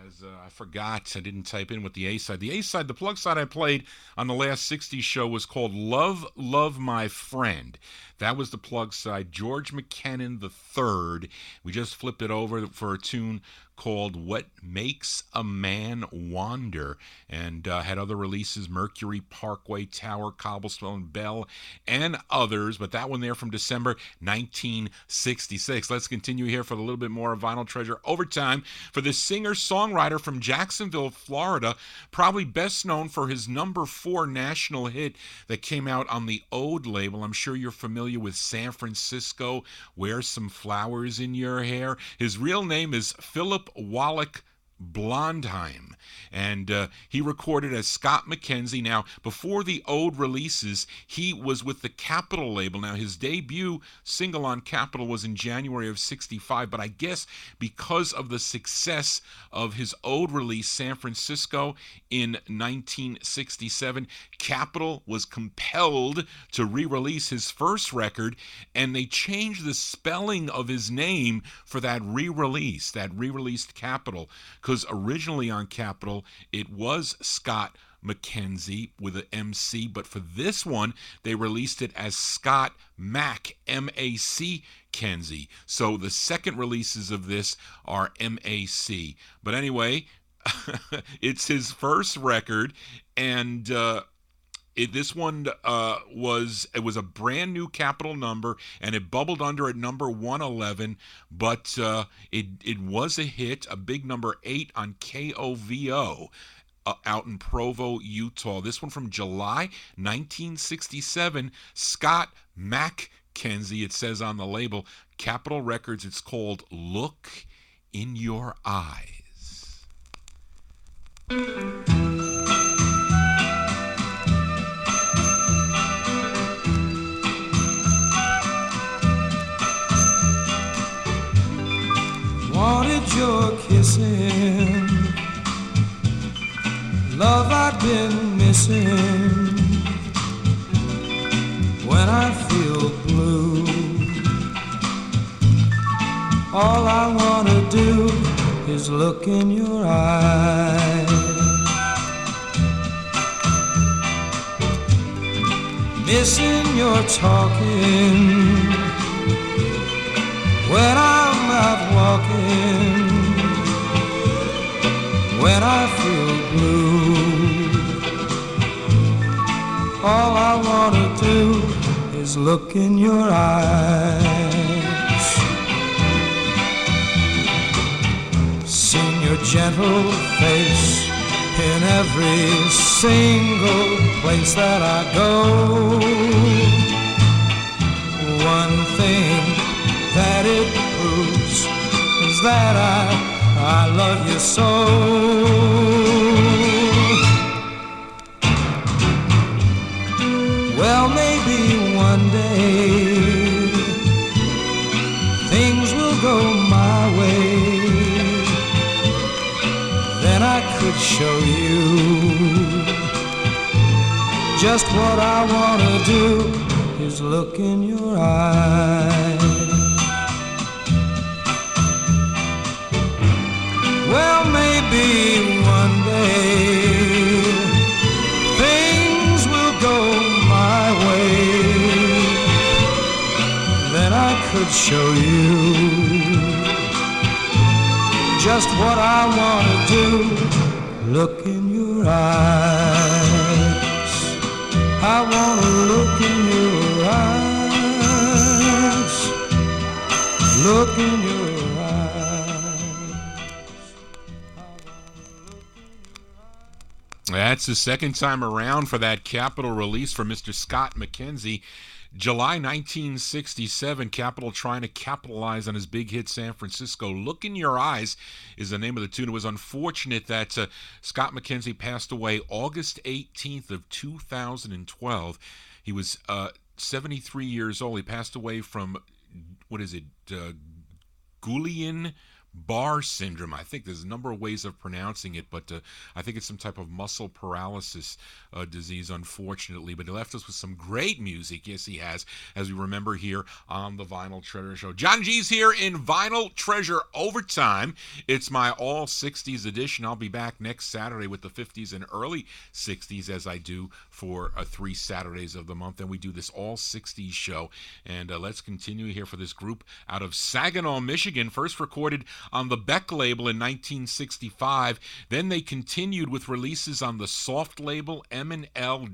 As I forgot, I didn't type in with the A-side. The A-side, the plug side I played on the last 60s show was called Love, Love My Friend. That was the plug side. George McKinnon III. We just flipped it over for a tune called What Makes a Man Wander, and had other releases, Mercury, Parkway, Tower, Cobblestone, Bell, and others, but that one there from December 1966. Let's continue here for a little bit more of Vinyl Treasure Overtime for this singer-songwriter from Jacksonville, Florida, probably best known for his number 4 national hit that came out on the Ode label. I'm sure you're familiar with San Francisco, Wear Some Flowers in Your Hair. His real name is Philip Wallach Blondheim, and he recorded as Scott McKenzie. Now, before the Ode releases, he was with the Capitol label. Now, his debut single on Capitol was in January of 65, but I guess because of the success of his Ode release, San Francisco, in 1967, Capitol was compelled to re-release his first record, and they changed the spelling of his name for that re-released Capitol, because originally on Capitol it was Scott McKenzie with an MC, but for this one they released it as Scott Mac, M-A-C Kenzie. So the second releases of this are M-A-C. But anyway, it's his first record, and this one was a brand new Capitol number, and it bubbled under at number 111, but it was a hit, a big number 8 on KOVO out in Provo, Utah. This one from July 1967, Scott McKenzie, it says on the label, Capitol Records. It's called Look in Your Eyes. Wanted your kissing, love I've been missing. When I feel blue, all I wanna do is look in your eyes. Missing your talking when I'm out walking, when I feel blue, all I wanna do is look in your eyes. Seen your gentle face in every single place that I go. One thing that it proves is that I love you so. Well, maybe one day things will go my way, then I could show you just what I wanna do is look in your eyes. Well, maybe one day things will go my way, then I could show you just what I want to do. Look in your eyes. I want to look in your eyes. Look in your eyes. That's the second time around for that Capitol release for Mr. Scott McKenzie. July 1967, Capitol trying to capitalize on his big hit San Francisco. Look in Your Eyes is the name of the tune. It was unfortunate that Scott McKenzie passed away August 18th of 2012. He was 73 years old. He passed away from, Guillain Barr syndrome. I think there's a number of ways of pronouncing it, but I think it's some type of muscle paralysis disease, unfortunately. But he left us with some great music. Yes, he has, as we remember here on the Vinyl Treasure Show. Johnny G's here in Vinyl Treasure Overtime. It's my all 60s edition. I'll be back next Saturday with the 50s and early 60s, as I do for 3 Saturdays of the month. And we do this all 60s show. And let's continue here for this group out of Saginaw, Michigan. First recorded on the Beck label in 1965. Then they continued with releases on the Soft label, M&L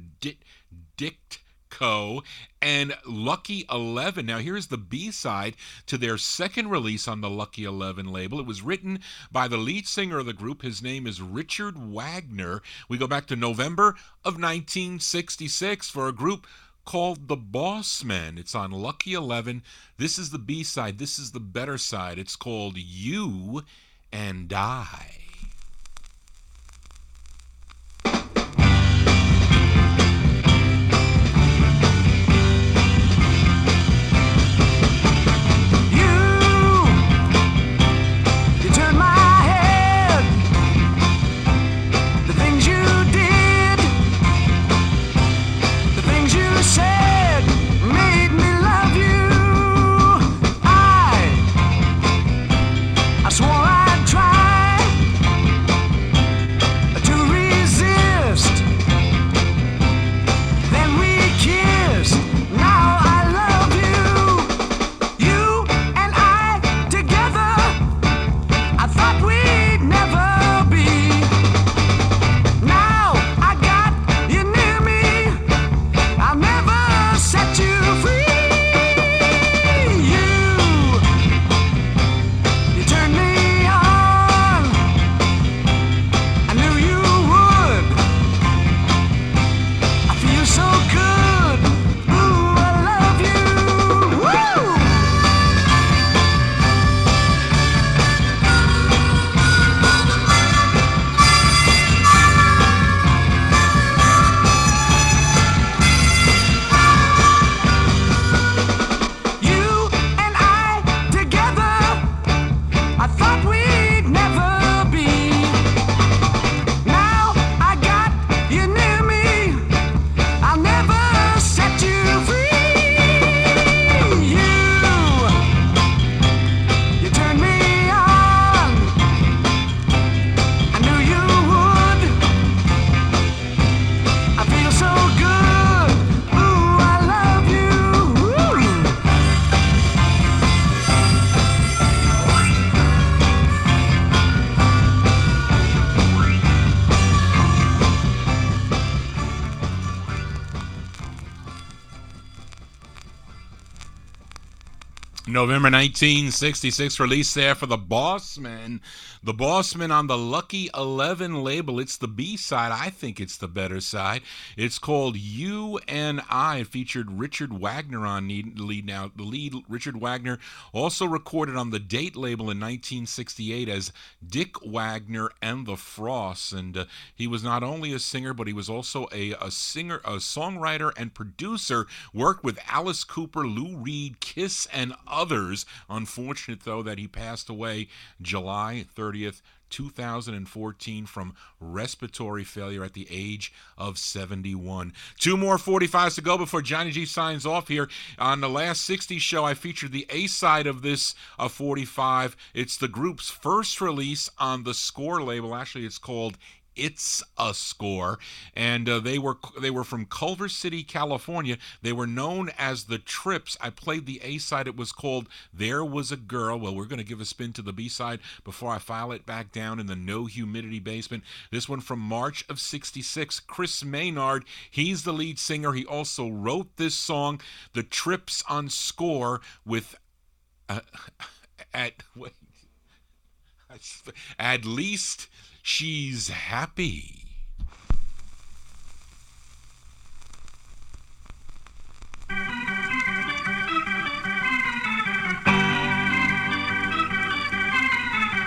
Dictco, and Lucky 11. Now here's the B-side to their second release on the Lucky 11 label. It was written by the lead singer of the group. His name is Richard Wagner. We go back to November of 1966 for a group called The Bossmen. It's on Lucky 11. This is the B-side. This is the better side. It's called You and I. You turned my head. The things you did, the things you said made me love you. I swore I'd try to resist. Then we kissed. Now I love you. You and I together. I thought we'd never be. Now I got you near me. I'll never set you free. You turned me on. I knew you would. I feel so good. Ooh, I love you. Woo! You and I together. I thought we'd never be. Now I got you near me. I'll never set you free. You turned me on. I knew you would. I feel so good. Ooh, I love you. November 1966 release there for the Bossmen. The Bossmen on the Lucky 11 label. It's the B-side. I think it's the better side. It's called You and I. It featured Richard Wagner on the lead. Now, the lead, Richard Wagner, also recorded on the Date label in 1968 as Dick Wagner and the Frosts. And he was not only a singer, but he was also a singer, a songwriter, and producer. Worked with Alice Cooper, Lou Reed, Kiss, and others. Unfortunate, though, that he passed away July 30th, 2014 from respiratory failure at the age of 71. 2 more 45s to go before Johnny G signs off here. On the last 60s show, I featured the A-side of this 45. It's the group's first release on the Score label. Actually, it's called It's a Score, and they were from Culver City, California. They were known as the Trips. I played the A-side. It was called There Was a Girl. Well, we're going to give a spin to the B-side before I file it back down in the no humidity basement. This one from March of 66. Chris Maynard, he's the lead singer. He also wrote this song, The Trips, on Score with at least she's happy.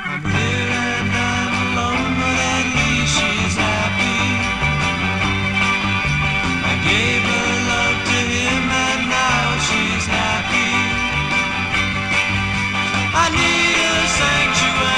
I'm here and I'm alone, but at least she's happy. I gave her love to him and now she's happy. I need a sanctuary.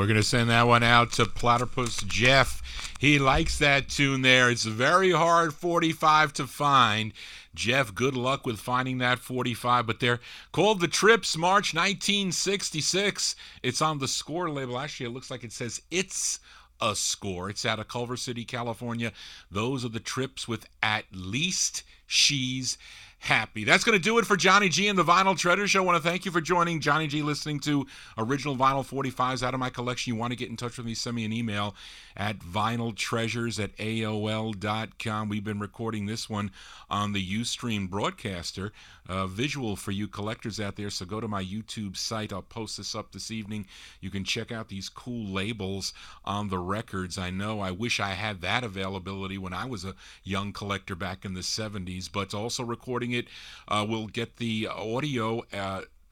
going to send that one out to Platypus Jeff. He likes that tune there. It's a very hard 45 to find. Jeff, good luck with finding that 45, but they're called The Trips, March 1966. It's on the Score label. Actually, it looks like it says It's a Score. It's out of Culver City, California. Those are The Trips with At Least She's Happy. That's going to do it for Johnny G and the Vinyl Treasure Show. I want to thank you for joining Johnny G, listening to original vinyl 45s out of my collection. You want to get in touch with me, send me an email at vinyltreasures@aol.com. We've been recording this one on the Ustream broadcaster, visual for you collectors out there, so go to my YouTube site. I'll post this up this evening. You can check out these cool labels on the records. I wish I had that availability when I was a young collector back in the 70s, but also recording it. We'll get the audio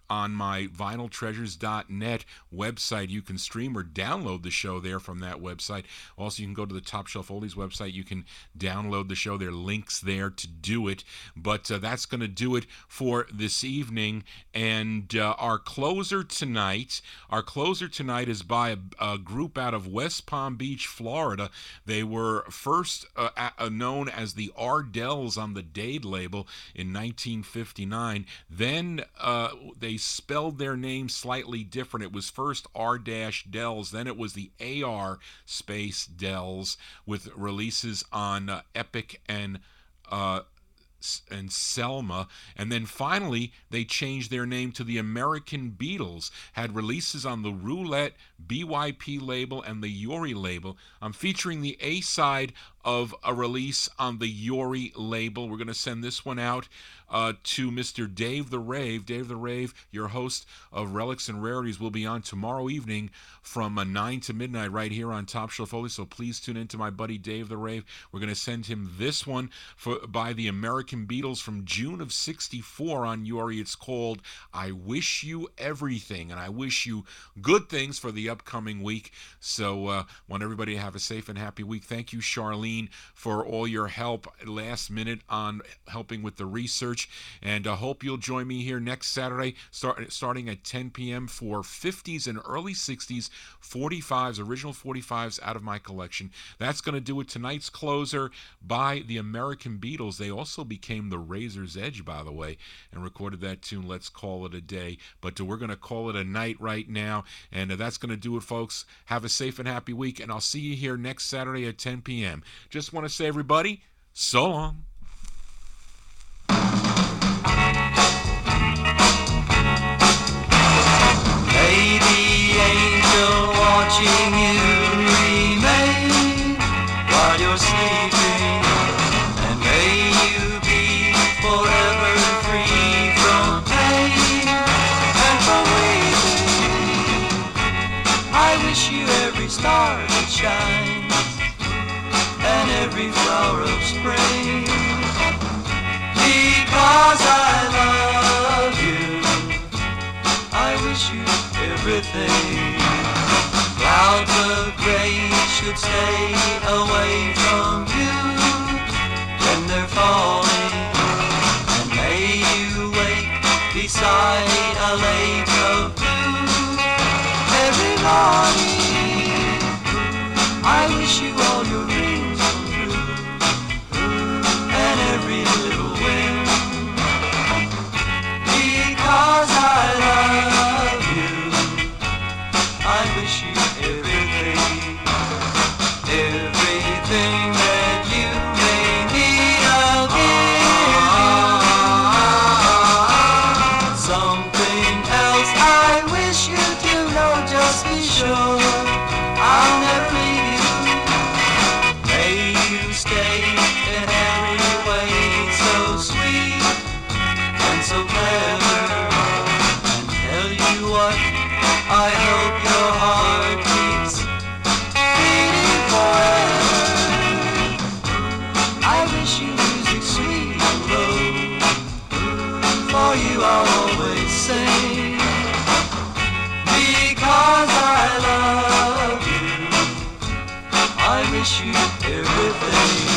on my vinyltreasures.net website. You can stream or download the show there from that website. Also, you can go to the Top Shelf Oldies website. You can download the show. There are links there to do it. But that's going to do it for this evening. And our closer tonight is by a group out of West Palm Beach, Florida. They were first known as the Ardells on the Dade label in 1959. Then they spelled their name slightly different. It was first R-Dells, then it was the AR space Dells, with releases on Epic and Selma, and then finally they changed their name to the American Beatles. Had releases on the Roulette, BYP label, and the Yori label. I'm featuring the A-side of a release on the Yori label. We're going to send this one out to Mr. Dave the Rave. Dave the Rave, your host of Relics and Rarities, will be on tomorrow evening from 9 to midnight right here on Top Shelf Oldies, so please tune in to my buddy Dave the Rave. We're going to send him this one by the American Beatles from June of 64 on Yori. It's called I Wish You Everything, and I wish you good things for the upcoming week. So want everybody to have a safe and happy week. Thank you, Charlene, for all your help last minute on helping with the research, and I hope you'll join me here next Saturday starting at 10 p.m. for 50s and early 60s 45s, original 45s out of my collection. That's going to do it. Tonight's closer by the American Beatles. They also became the Razor's Edge, by the way, and recorded that tune, Let's Call It a Day. But we're going to call it a night right now, and that's going to do it, folks. Have a safe and happy week, and I'll see you here next Saturday at 10 p.m. Just want to say, everybody, so long. Lady angel, watching you remain while you're sleeping, and may you be forever free from pain and from weeping. I wish you every star that shines and every flower of spring, because I love you. I wish you everything. Clouds of gray should stay away from you when they're falling, and may you wake beside a lake of blue every morning. I wish you all your dreams come true, and every little whim, because I love you. I wish you everything, everything that you may need, I'll give you. Something else I wish you to know, just be sure I'll never leave you. May you stay in every way so sweet and so clever, and tell you what, I hope your heart keeps beating forever. I wish you music sweet and low, for you I'll always sing, because I love you. I wish you everything.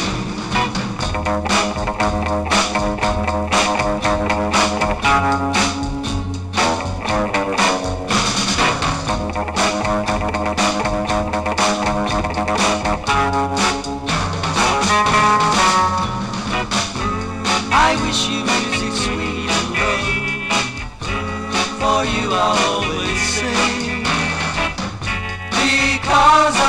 always sing, because